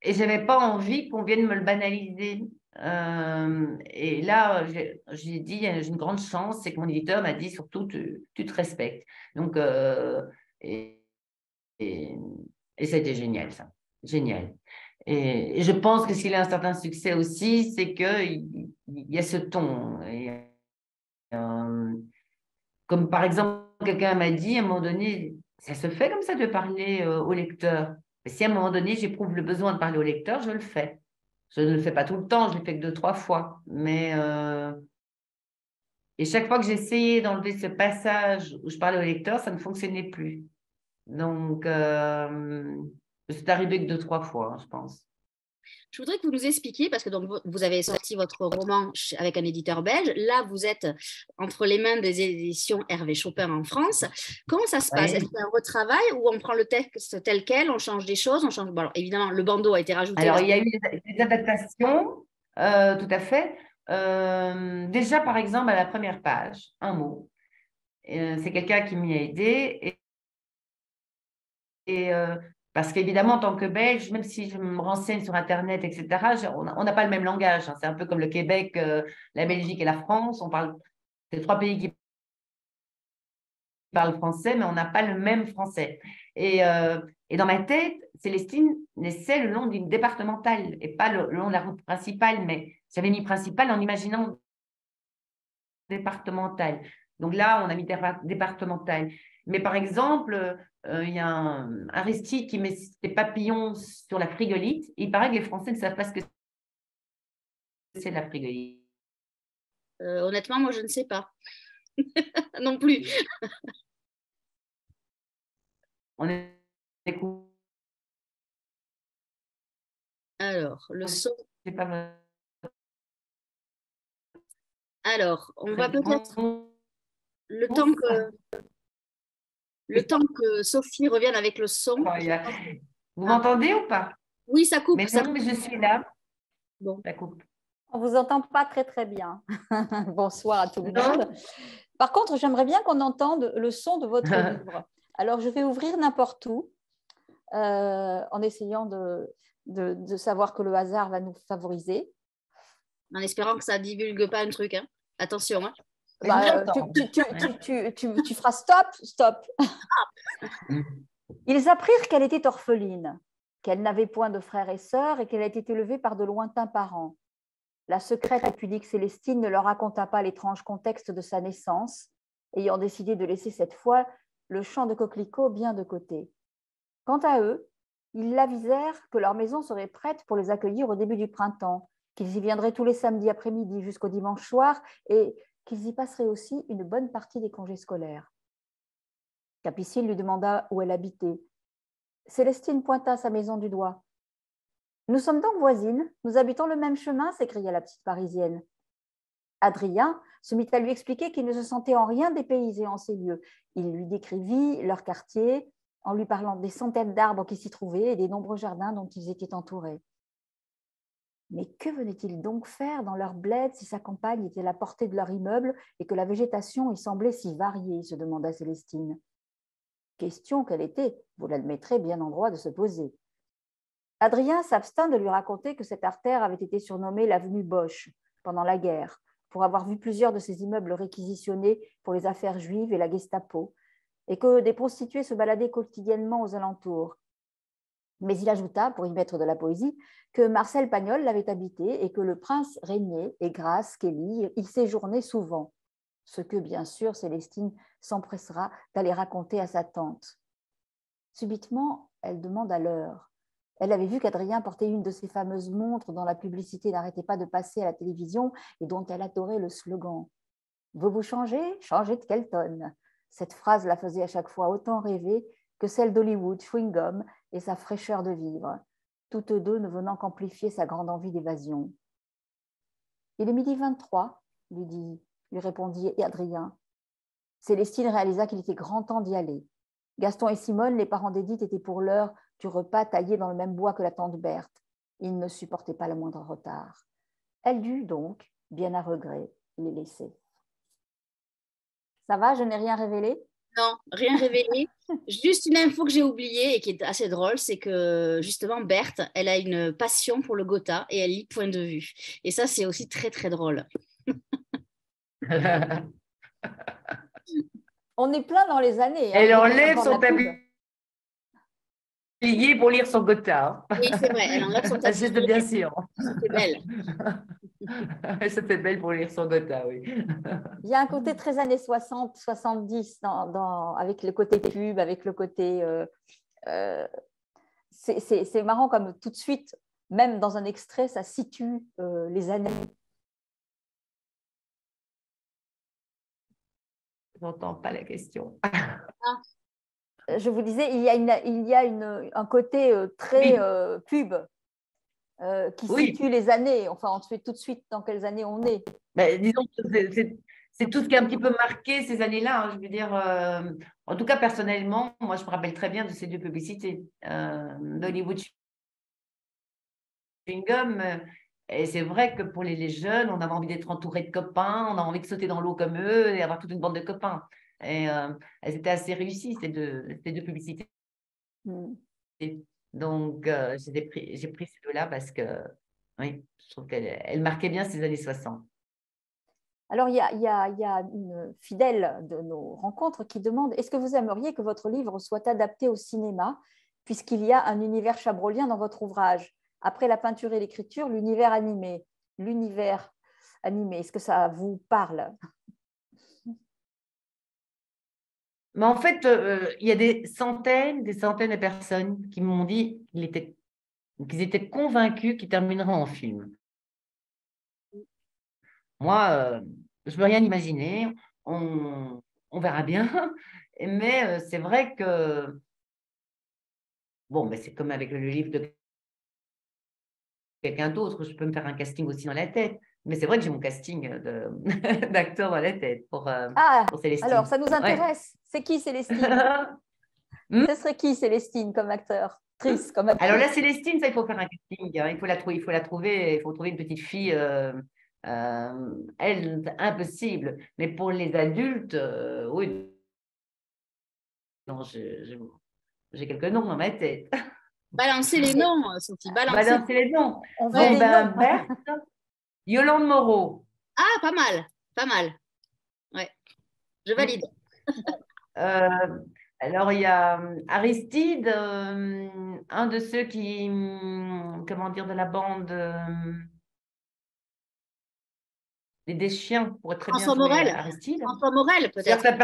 Et je n'avais pas envie qu'on vienne me le banaliser. Et là, j'ai dit, j'ai une grande chance, c'est que mon éditeur m'a dit surtout, tu te respectes. Donc, et, et, et ça a été génial, ça. Génial. Et je pense que s'il a un certain succès aussi, c'est qu'il y a ce ton. Euh, Comme par exemple, quelqu'un m'a dit à un moment donné, ça se fait comme ça de parler au lecteur. Et si à un moment donné, j'éprouve le besoin de parler au lecteur, je le fais. Je ne le fais pas tout le temps, je le fais que 2, 3 fois. Et chaque fois que j'essayais d'enlever ce passage où je parlais au lecteur, ça ne fonctionnait plus. Donc, c'est arrivé que 2, 3 fois, hein, je pense.
Je voudrais que vous nous expliquiez, parce que donc, vous avez sorti votre roman avec un éditeur belge. Là, vous êtes entre les mains des éditions Hervé Chopin en France. Comment ça se passe? Est-ce
Oui.
qu'il y a un retravail ou on prend le texte tel quel, on change des choses, on change... Bon, alors, évidemment, le bandeau a été rajouté.
Alors, il y a eu des adaptations, tout à fait. Déjà, par exemple, à la première page, un mot. C'est quelqu'un qui m'y a aidé. Parce qu'évidemment, en tant que Belge, même si je me renseigne sur Internet, etc., on n'a pas le même langage. Hein. C'est un peu comme le Québec, la Belgique et la France. On parle, c'est 3 pays qui parlent français, mais on n'a pas le même français. Et dans ma tête, Célestine naissait le long d'une départementale et pas le long de la route principale, mais j'avais mis principale en imaginant départementale. Donc là, on a mis départementale. Mais par exemple, il y a un Aristide qui met ses papillons sur la frigolite. Il paraît que les Français ne savent pas ce que c'est la frigolite.
Honnêtement, moi, je ne sais pas non plus.
On écoute,
Alors, le son.
c'est pas votre
Alors, on va peut-être,
réponse.
le temps que, le temps que Sophie revienne avec le son.
Vous
Ah,
m'entendez ou pas?
oui, ça coupe,
Mais
ça
non,
coupe.
mais je suis là.
Bon.
Ça coupe.
On vous entend pas très très bien. Bonsoir à tout le
Non.
monde. Par contre, j'aimerais bien qu'on entende le son de votre livre. Alors, je vais ouvrir n'importe où en essayant de savoir que le hasard va nous favoriser.
En espérant que ça ne divulgue pas un truc. Hein. Attention. Hein.
Mais je vous
Bah,
entends.
tu feras stop, stop. Ils apprirent qu'elle était orpheline, qu'elle n'avait point de frères et sœurs et qu'elle était élevée par de lointains parents. La secrète et pudique Célestine ne leur raconta pas l'étrange contexte de sa naissance, ayant décidé de laisser cette fois le champ de coquelicots bien de côté. Quant à eux, ils l'avisèrent que leur maison serait prête pour les accueillir au début du printemps, qu'ils y viendraient tous les samedis après-midi jusqu'au dimanche soir et qu'ils y passeraient aussi une bonne partie des congés scolaires. Capucine lui demanda où elle habitait. Célestine pointa sa maison du doigt. « Nous sommes donc voisines, nous habitons le même chemin » s'écria la petite Parisienne. Adrien se mit à lui expliquer qu'il ne se sentait en rien dépaysé en ces lieux. Il lui décrivit leur quartier en lui parlant des centaines d'arbres qui s'y trouvaient et des nombreux jardins dont ils étaient entourés. Mais que venaient-ils donc faire dans leur bled si sa campagne était à la portée de leur immeuble et que la végétation y semblait si variée, se demanda Célestine. Question qu'elle était, vous l'admettrez, bien en droit de se poser. Adrien s'abstint de lui raconter que cette artère avait été surnommée l'avenue Bosch pendant la guerre, pour avoir vu plusieurs de ces immeubles réquisitionnés pour les affaires juives et la Gestapo, et que des prostituées se baladaient quotidiennement aux alentours. Mais il ajouta, pour y mettre de la poésie, que Marcel Pagnol l'avait habité et que le prince Régnier et Grace Kelly y séjournaient souvent, ce que, bien sûr, Célestine s'empressera d'aller raconter à sa tante. Subitement, elle demande à l'heure. Elle avait vu qu'Adrien portait une de ces fameuses montres dont la publicité n'arrêtait pas de passer à la télévision et dont elle adorait le slogan. « Vous changez? Changez de Kelton ». Cette phrase la faisait à chaque fois autant rêver que celle d'Hollywood, Chewing Gum et sa fraîcheur de vivre, toutes deux ne venant qu'amplifier sa grande envie d'évasion. « Il est 12h23, lui répondit Adrien. Célestine réalisa qu'il était grand temps d'y aller. Gaston et Simone, les parents d'Édith, étaient pour l'heure du repas taillés dans le même bois que la tante Berthe. Ils ne supportaient pas le moindre retard. Elle dut donc, bien à regret, les laisser. Ça va, je n'ai rien révélé?
Non, rien révélé. Juste une info que j'ai oubliée et qui est assez drôle, c'est que justement Berthe, elle a une passion pour le Gotha et elle lit Point de vue. Et ça, c'est aussi très très drôle.
On est plein dans les années.
Elle enlève son tablier pour lire son Gotha.
Oui, c'est vrai, elle enlève son tablier.
C'est bien sûr.
C'est belle.
Ça fait belle pour lire son Gotha, oui.
Il y a un côté très années 60, 70 avec le côté pub, avec le côté… c'est marrant comme tout de suite, même dans un extrait, ça situe les années.
Je n'entends pas la question.
Je vous disais, il y a un côté très pub qui situe les années. Enfin, on sait tout de suite dans quelles années on est.
Mais disons que c'est tout ce qui a un petit peu marqué ces années-là. Hein, je veux dire, en tout cas, personnellement, moi, je me rappelle très bien de ces deux publicités d'Hollywood Chewing Gum. Et c'est vrai que pour les jeunes, on avait envie d'être entouré de copains, on a envie de sauter dans l'eau comme eux et avoir toute une bande de copains. Et elles étaient assez réussies, ces deux publicités. Donc, j'ai pris ces deux-là parce que, oui, je trouve qu'elle marquait bien ces années 60.
Alors, il y a une fidèle de nos rencontres qui demande « Est-ce que vous aimeriez que votre livre soit adapté au cinéma, puisqu'il y a un univers chabrolien dans votre ouvrage? Après la peinture et l'écriture, l'univers animé. Est-ce que ça vous parle ?»
Mais en fait, il y a des centaines de personnes qui m'ont dit qu'ils étaient convaincus qu'il terminerait en film. Moi, je ne peux rien imaginer. On verra bien. Mais c'est vrai que, bon, mais c'est comme avec le livre de quelqu'un d'autre. Je peux me faire un casting aussi dans la tête. Mais c'est vrai que j'ai mon casting d'acteur dans la tête
Ah,
pour Célestine.
alors ça nous
Ouais.
intéresse. C'est qui Célestine? Ce serait qui Célestine comme acteur? Actrice comme actrice?
Alors là, Célestine, ça, il faut faire un casting, hein. Il faut la trouver, il faut trouver une petite fille. Elle, c'est impossible. Mais pour les adultes, oui. Non, j'ai quelques noms dans ma tête.
Balancez les noms, Sophie, balancez.
Balancez les noms.
On veut
Bon,
des
ben,
noms.
Berthe, Yolande Moreau.
Ah, pas mal, pas mal. Ouais, je valide.
Euh, alors, il y a Aristide, un de ceux qui, comment dire, de la bande des chiens pourrait très bien
François
jouer
Morel.
Aristide.
François Morel,
C'est-à-dire
peut-être.
que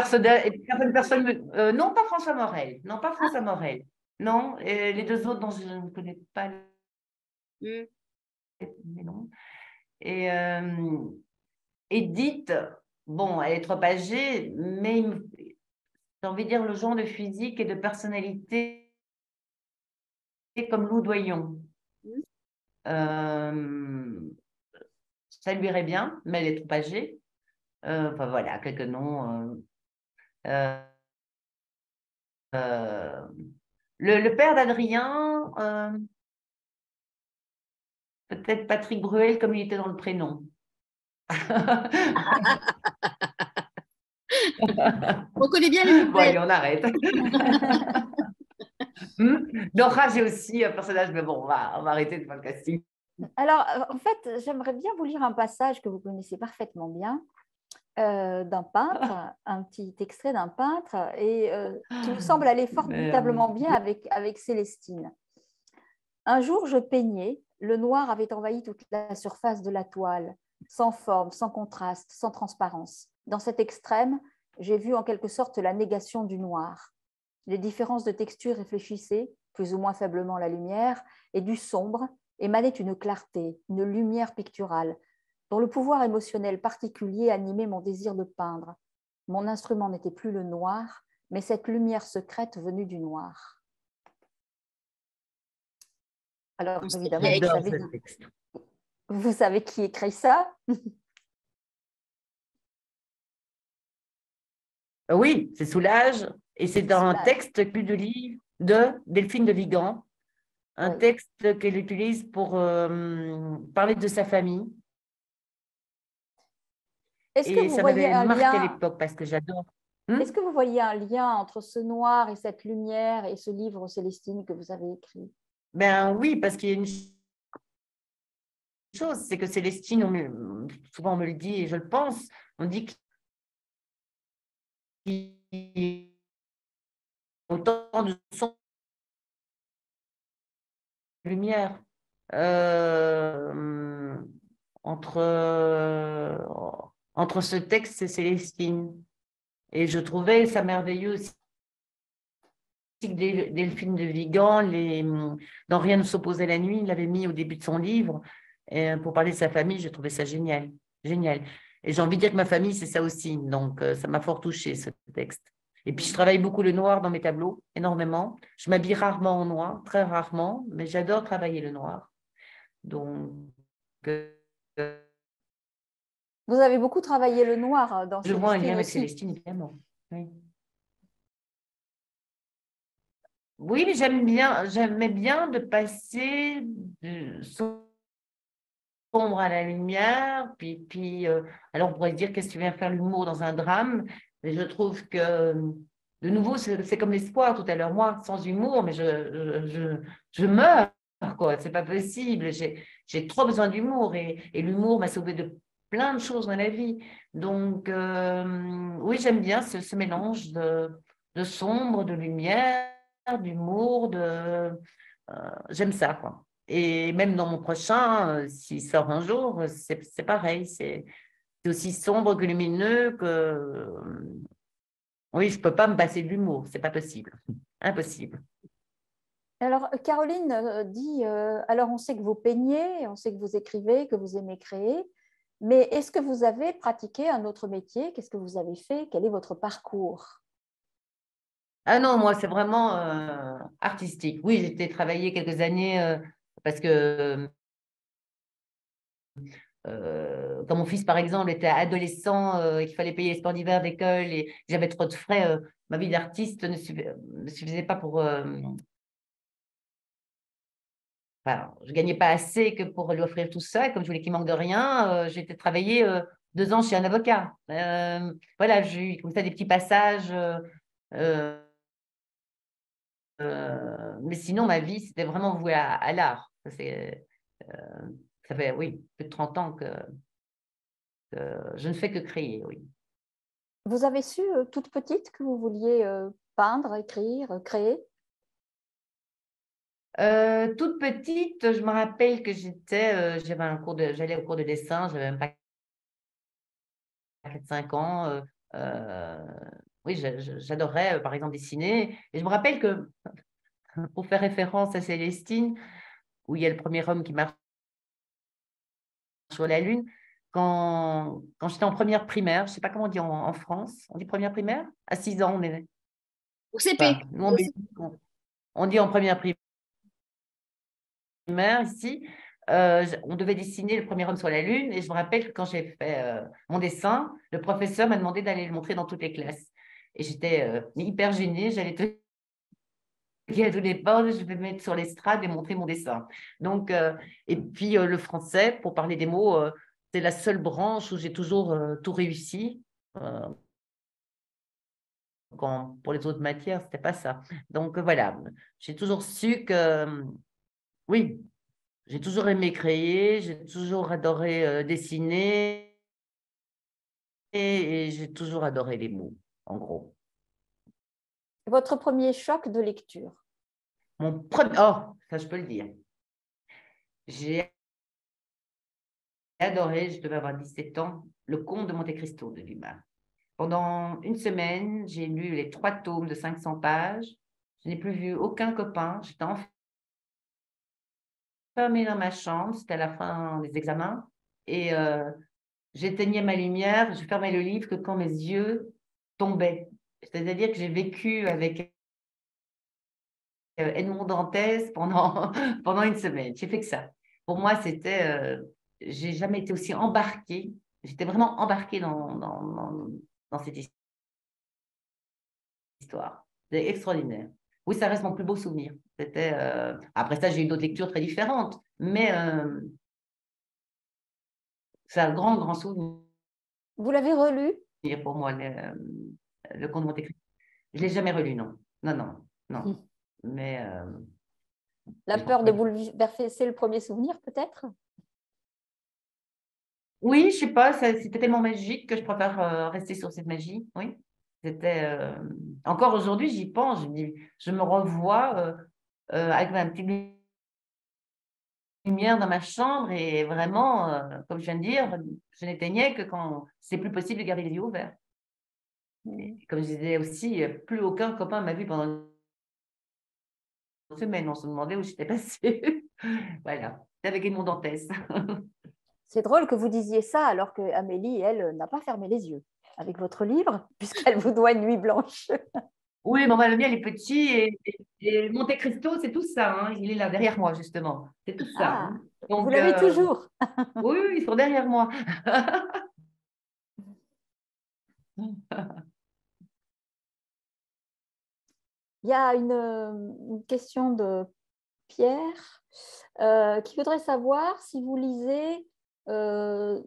certaines personnes non, pas François Morel. Non, pas François Morel. Non, et les deux autres dont je ne connais pas
Mm.
les noms. Et Edith, bon, elle est trop âgée, mais j'ai envie de dire le genre de physique et de personnalité comme Lou Doyon.
Mm.
Ça lui irait bien, mais elle est trop âgée. Enfin voilà, quelques noms. Le père d'Adrien, peut-être Patrick Bruel comme il était dans le prénom.
On connaît bien les
Bon, allez,
nouvelles.
on arrête. Nora, j'ai aussi un personnage, mais bon, on va arrêter de faire le casting.
Alors, en fait, j'aimerais bien vous lire un passage que vous connaissez parfaitement bien d'un peintre, un petit extrait d'un peintre, et qui me semble aller formidablement bien avec Célestine. Un jour, je peignais, le noir avait envahi toute la surface de la toile, sans forme, sans contraste, sans transparence. Dans cet extrême, j'ai vu en quelque sorte la négation du noir. Les différences de texture réfléchissaient, plus ou moins faiblement la lumière, et du sombre émanait une clarté, une lumière picturale, dont le pouvoir émotionnel particulier animait mon désir de peindre. Mon instrument n'était plus le noir, mais cette lumière secrète venue du noir. Alors, évidemment,
J'adore ce texte.
vous savez qui écrit ça?
Oui, c'est Soulage, et c'est dans un texte plus de livre de Delphine de Vigan, un texte qu'elle utilise pour parler de sa famille.
Est-ce que vous
ça
voyez
m'avait
un
marqué à
lien?
l'époque parce que j'adore.
Est-ce que vous voyez un lien entre ce noir et cette lumière et ce livre Célestine que vous avez écrit?
Ben oui, parce qu'il y a une chose, c'est que Célestine, souvent on me le dit et je le pense, on dit qu'il y a autant de son de lumière entre ce texte et Célestine. Et je trouvais ça merveilleux aussi que Delphine de Vigan, dans Rien ne s'opposait la nuit, il l'avait mis au début de son livre. Et pour parler de sa famille, j'ai trouvé ça génial. Génial. Et j'ai envie de dire que ma famille, c'est ça aussi. Donc, ça m'a fort touché, ce texte. Et puis, je travaille beaucoup le noir dans mes tableaux, énormément. Je m'habille rarement en noir, très rarement, mais j'adore travailler le noir. Donc,
vous avez beaucoup travaillé le noir dans
je vois un lien avec
aussi.
Célestine, évidemment. Oui. Oui, mais j'aimais bien de passer de sombre à la lumière, puis alors on pourrait se dire qu'est-ce que tu viens faire l'humour dans un drame, mais je trouve que, de nouveau, c'est comme l'espoir tout à l'heure, moi, sans humour, mais je meurs, quoi, c'est pas possible, j'ai trop besoin d'humour, et l'humour m'a sauvé de plein de choses dans la vie, donc oui, j'aime bien ce mélange de sombre, de lumière, d'humour, j'aime ça, quoi. Et même dans mon prochain, s'il sort un jour, c'est pareil, c'est aussi sombre que lumineux, que Oui, je ne peux pas me passer de l'humour, ce n'est pas possible. Impossible.
Alors, Caroline dit, alors on sait que vous peignez, on sait que vous écrivez, que vous aimez créer, mais est-ce que vous avez pratiqué un autre métier? Qu'est-ce que vous avez fait? Quel est votre parcours?
Ah non, moi, c'est vraiment artistique. Oui, j'ai été travailler quelques années parce que quand mon fils, par exemple, était adolescent et qu'il fallait payer les sports d'hiver d'école et j'avais trop de frais, ma vie d'artiste ne suffisait pas pour… enfin, je ne gagnais pas assez que pour lui offrir tout ça. Et comme je voulais qu'il manque de rien, j'ai été travailler 2 ans chez un avocat. Voilà, j'ai eu comme ça des petits passages. Euh, mais sinon, ma vie, c'était vraiment voué à l'art. Ça fait, oui, plus de 30 ans que je ne fais que créer, oui.
Vous avez su, toute petite, que vous vouliez peindre, écrire, créer?
Toute petite, je me rappelle que j'avais j'allais au cours de dessin, j'avais même pas 4-5 ans. Oui, j'adorais, par exemple, dessiner. Et je me rappelle que, pour faire référence à Célestine, où il y a le premier homme qui marche sur la Lune, quand j'étais en première primaire, je ne sais pas comment on dit en France, on dit première primaire? À 6 ans, on est…
Au CP.
Enfin, nous, on dit en première primaire ici. On devait dessiner le premier homme sur la Lune et je me rappelle que quand j'ai fait mon dessin, le professeur m'a demandé d'aller le montrer dans toutes les classes. Et j'étais hyper gênée, j'allais te dire à tous les bords, je vais me mettre sur l'estrade et montrer mon dessin. Donc, et puis le français, pour parler des mots, c'est la seule branche où j'ai toujours tout réussi. Pour les autres matières, ce n'était pas ça. Donc voilà, j'ai toujours su que, oui, j'ai toujours aimé créer, j'ai toujours adoré dessiner et j'ai toujours adoré les mots, en gros.
Votre premier choc de lecture?
Mon premier… Oh, ça je peux le dire. J'ai adoré, je devais avoir 17 ans, Le Comte de Monte-Cristo de Dumas. Pendant une semaine, j'ai lu les 3 tomes de 500 pages. Je n'ai plus vu aucun copain. J'étais enfermée dans ma chambre. C'était à la fin des examens. Et j'éteignais ma lumière. Je fermais le livre que quand mes yeux tombaient. C'est-à-dire que j'ai vécu avec Edmond Dantès pendant une semaine. J'ai fait que ça. Pour moi, j'ai jamais été aussi embarquée. J'étais vraiment embarquée dans cette histoire. C'est extraordinaire. Oui, ça reste mon plus beau souvenir. Après ça, j'ai eu d'autres lectures très différentes, mais c'est un grand, grand souvenir
Vous l'avez relu?
pour moi, le Comte de Monte-Cristo. Je ne l'ai jamais relu, non. Non, non, non. Mais
La peur de bouleverser le premier souvenir, peut-être?
oui, je sais pas, c'était tellement magique que je préfère rester sur cette magie. Oui, c'était encore aujourd'hui, j'y pense, je me revois avec ma petite lumière dans ma chambre et vraiment, comme je viens de dire, je n'éteignais que quand c'est plus possible de garder les yeux ouverts. Et comme je disais aussi, plus aucun copain m'a vu pendant une semaine. On se demandait où j'étais passée. Voilà, c'est avec Edmond Dantès.
C'est drôle que vous disiez ça alors que Amélie, elle, n'a pas fermé les yeux avec votre livre, puisqu'elle vous doit une nuit blanche.
Oui, mais le mien, il est petit et Monte Cristo, c'est tout ça. Hein. Il est là, derrière moi, justement. C'est tout ça.
Ah,
Hein.
vous
Donc,
l'avez toujours.
oui, ils sont derrière moi.
Il y a une question de Pierre qui voudrait savoir si vous lisez de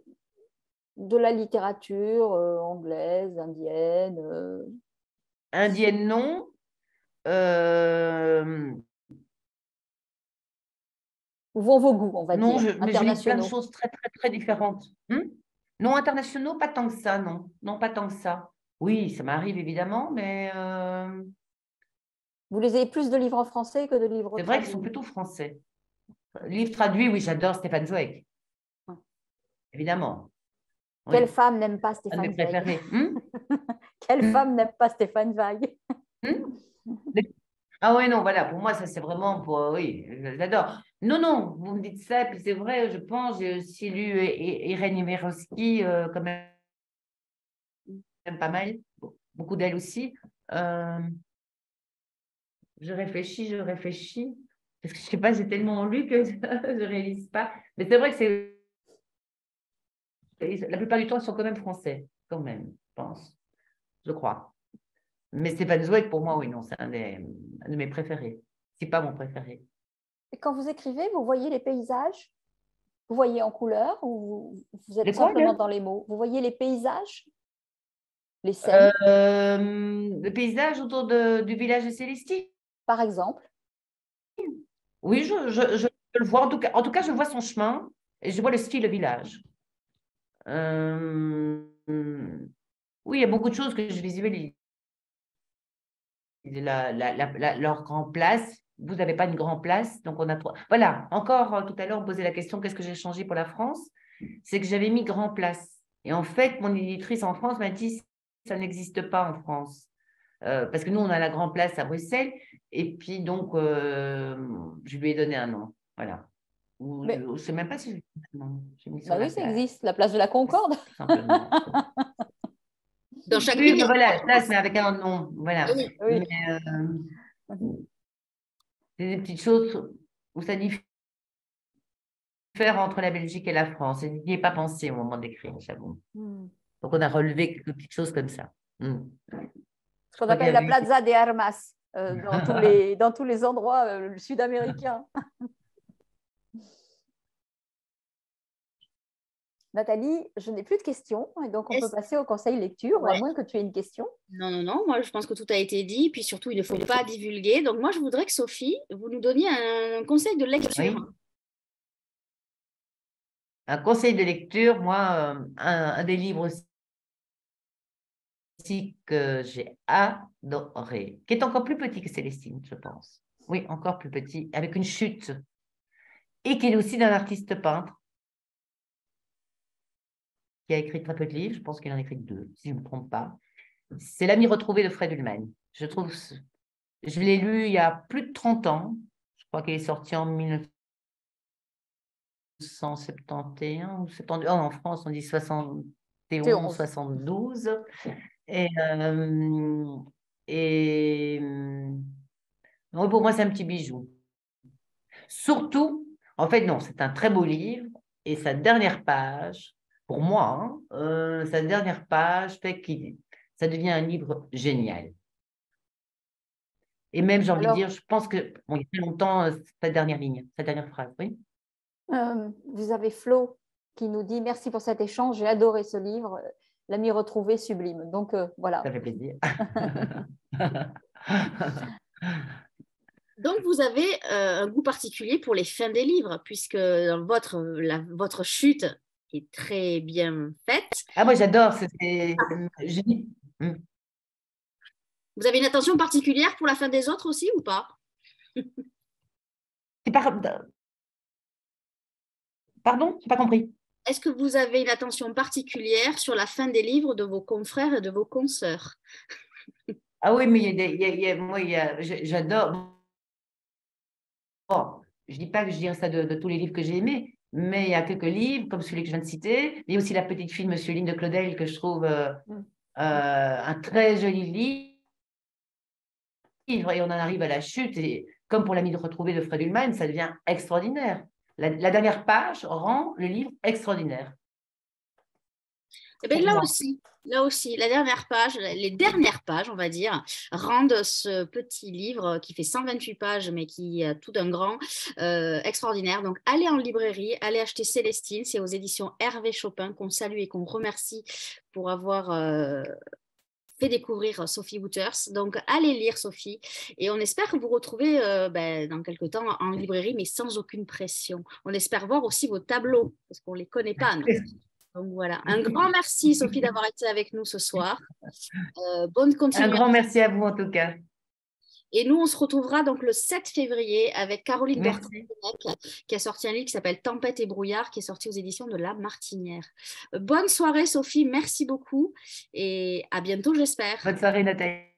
la littérature anglaise, indienne.
Indienne, non.
Ou vos goûts, on va
Non,
dire,
mais je lis plein de
internationaux.
choses très, très, très différentes. Non, internationaux, pas tant que ça, non. Non, pas tant que ça. Oui, ça m'arrive évidemment, mais
Vous lisez plus de livres en français que de livres
c'est vrai qu'ils sont
traduits?
plutôt français. Livre traduit, oui, j'adore Stéphane Zweig, évidemment.
Quelle
Oui,
femme n'aime pas
un de mes
Stéphane Zweig?
préférés.
Quelle femme n'aime pas Stéphane Zweig?
Ah oui, non, voilà, pour moi, ça c'est vraiment pour. Oui, j'adore. Non, non, vous me dites ça, puis c'est vrai, je pense, j'ai aussi lu Irène Jemielowski, quand même pas mal, beaucoup d'elle aussi. Euh, je réfléchis, parce que je sais pas, j'ai tellement lu que je ne réalise pas. Mais c'est vrai que la plupart du temps, ils sont quand même français, quand même, je pense, je crois. Mais Stéphane Zweig, pour moi, oui, non, c'est un de mes préférés. C'est pas mon préféré.
Et quand vous écrivez, vous voyez les paysages? Vous voyez en couleur ou vous êtes
Les quoi,
simplement
là?
dans les mots? Vous voyez les paysages, les scènes,
Le paysage autour du village de Célestine.
par exemple?
Oui, je le vois. En tout cas, je vois son chemin et je vois le style de village. Oui, il y a beaucoup de choses que je visualise. Leur grand place. Vous n'avez pas une grande place, donc on a trois. Voilà, encore tout à l'heure, on posait la question, qu'est-ce que j'ai changé pour la France? C'est que j'avais mis grand place. Et en fait, mon éditrice en France m'a dit, ça n'existe pas en France. Parce que nous, on a la Grand Place à Bruxelles, et puis donc, je lui ai donné un nom. Voilà. Je
Mais
ne sais même pas si j'ai mis sur
bah
la
oui, ça
place,
existe, la place de la Concorde.
tout simplement.
Dans chaque
Oui,
ville, il y
ben
a
voilà, place, mais avec un nom. Voilà.
oui.
Oui.
Mais c'est des petites choses où ça diffère entre la Belgique et la France. Et je n'y ai pas pensé au moment d'écrire, j'avoue. Donc, on a relevé quelques petites choses comme ça.
Ce qu'on
crois qu'il y
appelle la
avait eu.
Plaza de Armas dans tous les endroits sud-américains. Nathalie, je n'ai plus de questions et donc on peut passer au conseil lecture, à
Ouais.
moins que tu aies une question.
Non, non, non, moi je pense que tout a été dit, puis surtout il ne faut pas divulguer. Donc moi je voudrais que Sophie, vous nous donniez un conseil de lecture.
Oui. Un conseil de lecture, moi, un des livres aussi que j'ai adoré, qui est encore plus petit que Célestine, je pense. Oui, encore plus petit, avec une chute, et qui est aussi d'un artiste peintre, qui a écrit très peu de livres, je pense qu'il en a écrit 2, si je ne me trompe pas. C'est L'ami retrouvé de Fred Ullmann. Je trouve, je l'ai lu il y a plus de 30 ans, je crois qu'il est sorti en 1971 ou 72, oh, en France on dit 71, 72. Et pour moi, c'est un petit bijou. Surtout, en fait, non, c'est un très beau livre. Et sa dernière page, pour moi, sa dernière page fait que ça devient un livre génial. Et même, j'ai envie de dire, je pense que, bon, il y a très longtemps, sa dernière ligne, sa dernière phrase, oui.
Vous avez Flo qui nous dit « Merci pour cet échange, j'ai adoré ce livre, l'ami retrouvé sublime ». Donc, voilà.
Ça fait plaisir.
Donc vous avez un goût particulier pour les fins des livres, puisque votre chute est très bien faite.
Ah, moi, j'adore.
Vous avez une attention particulière pour la fin des autres aussi ou pas?
Pardon, je n'ai pas compris.
Est-ce que vous avez une attention particulière sur la fin des livres de vos confrères et de vos consoeurs?
Ah oui, mais moi, j'adore. Bon, je ne dis pas que je dirais ça de tous les livres que j'ai aimés, mais il y a quelques livres, comme celui que je viens de citer. Il y a aussi La petite fille de Monsieur Lynn de Claudel, que je trouve un très joli livre. Et on en arrive à la chute. Et comme pour L'ami de retrouvé de Fred Ullmann, ça devient extraordinaire. La dernière page rend le livre extraordinaire.
Eh bien, là aussi, la dernière page, les dernières pages, on va dire, rendent ce petit livre qui fait 128 pages, mais qui a tout d'un grand, extraordinaire. Donc, allez en librairie, allez acheter Célestine, c'est aux éditions Hervé Chopin qu'on salue et qu'on remercie pour avoir fait découvrir Sophie Wouters. Donc, allez lire Sophie et on espère vous retrouver dans quelques temps en librairie, mais sans aucune pression. On espère voir aussi vos tableaux, parce qu'on ne les connaît pas, non. Donc voilà, un grand merci Sophie d'avoir été avec nous ce soir. Bonne continuation.
Un grand merci à vous en tout cas.
Et nous, on se retrouvera donc le 7 février avec Caroline
Merci.
Bertrand, qui a sorti un livre qui s'appelle Tempête et brouillard, qui est sorti aux éditions de La Martinière. Bonne soirée, Sophie. Merci beaucoup. Et à bientôt, j'espère.
Bonne soirée, Nathalie.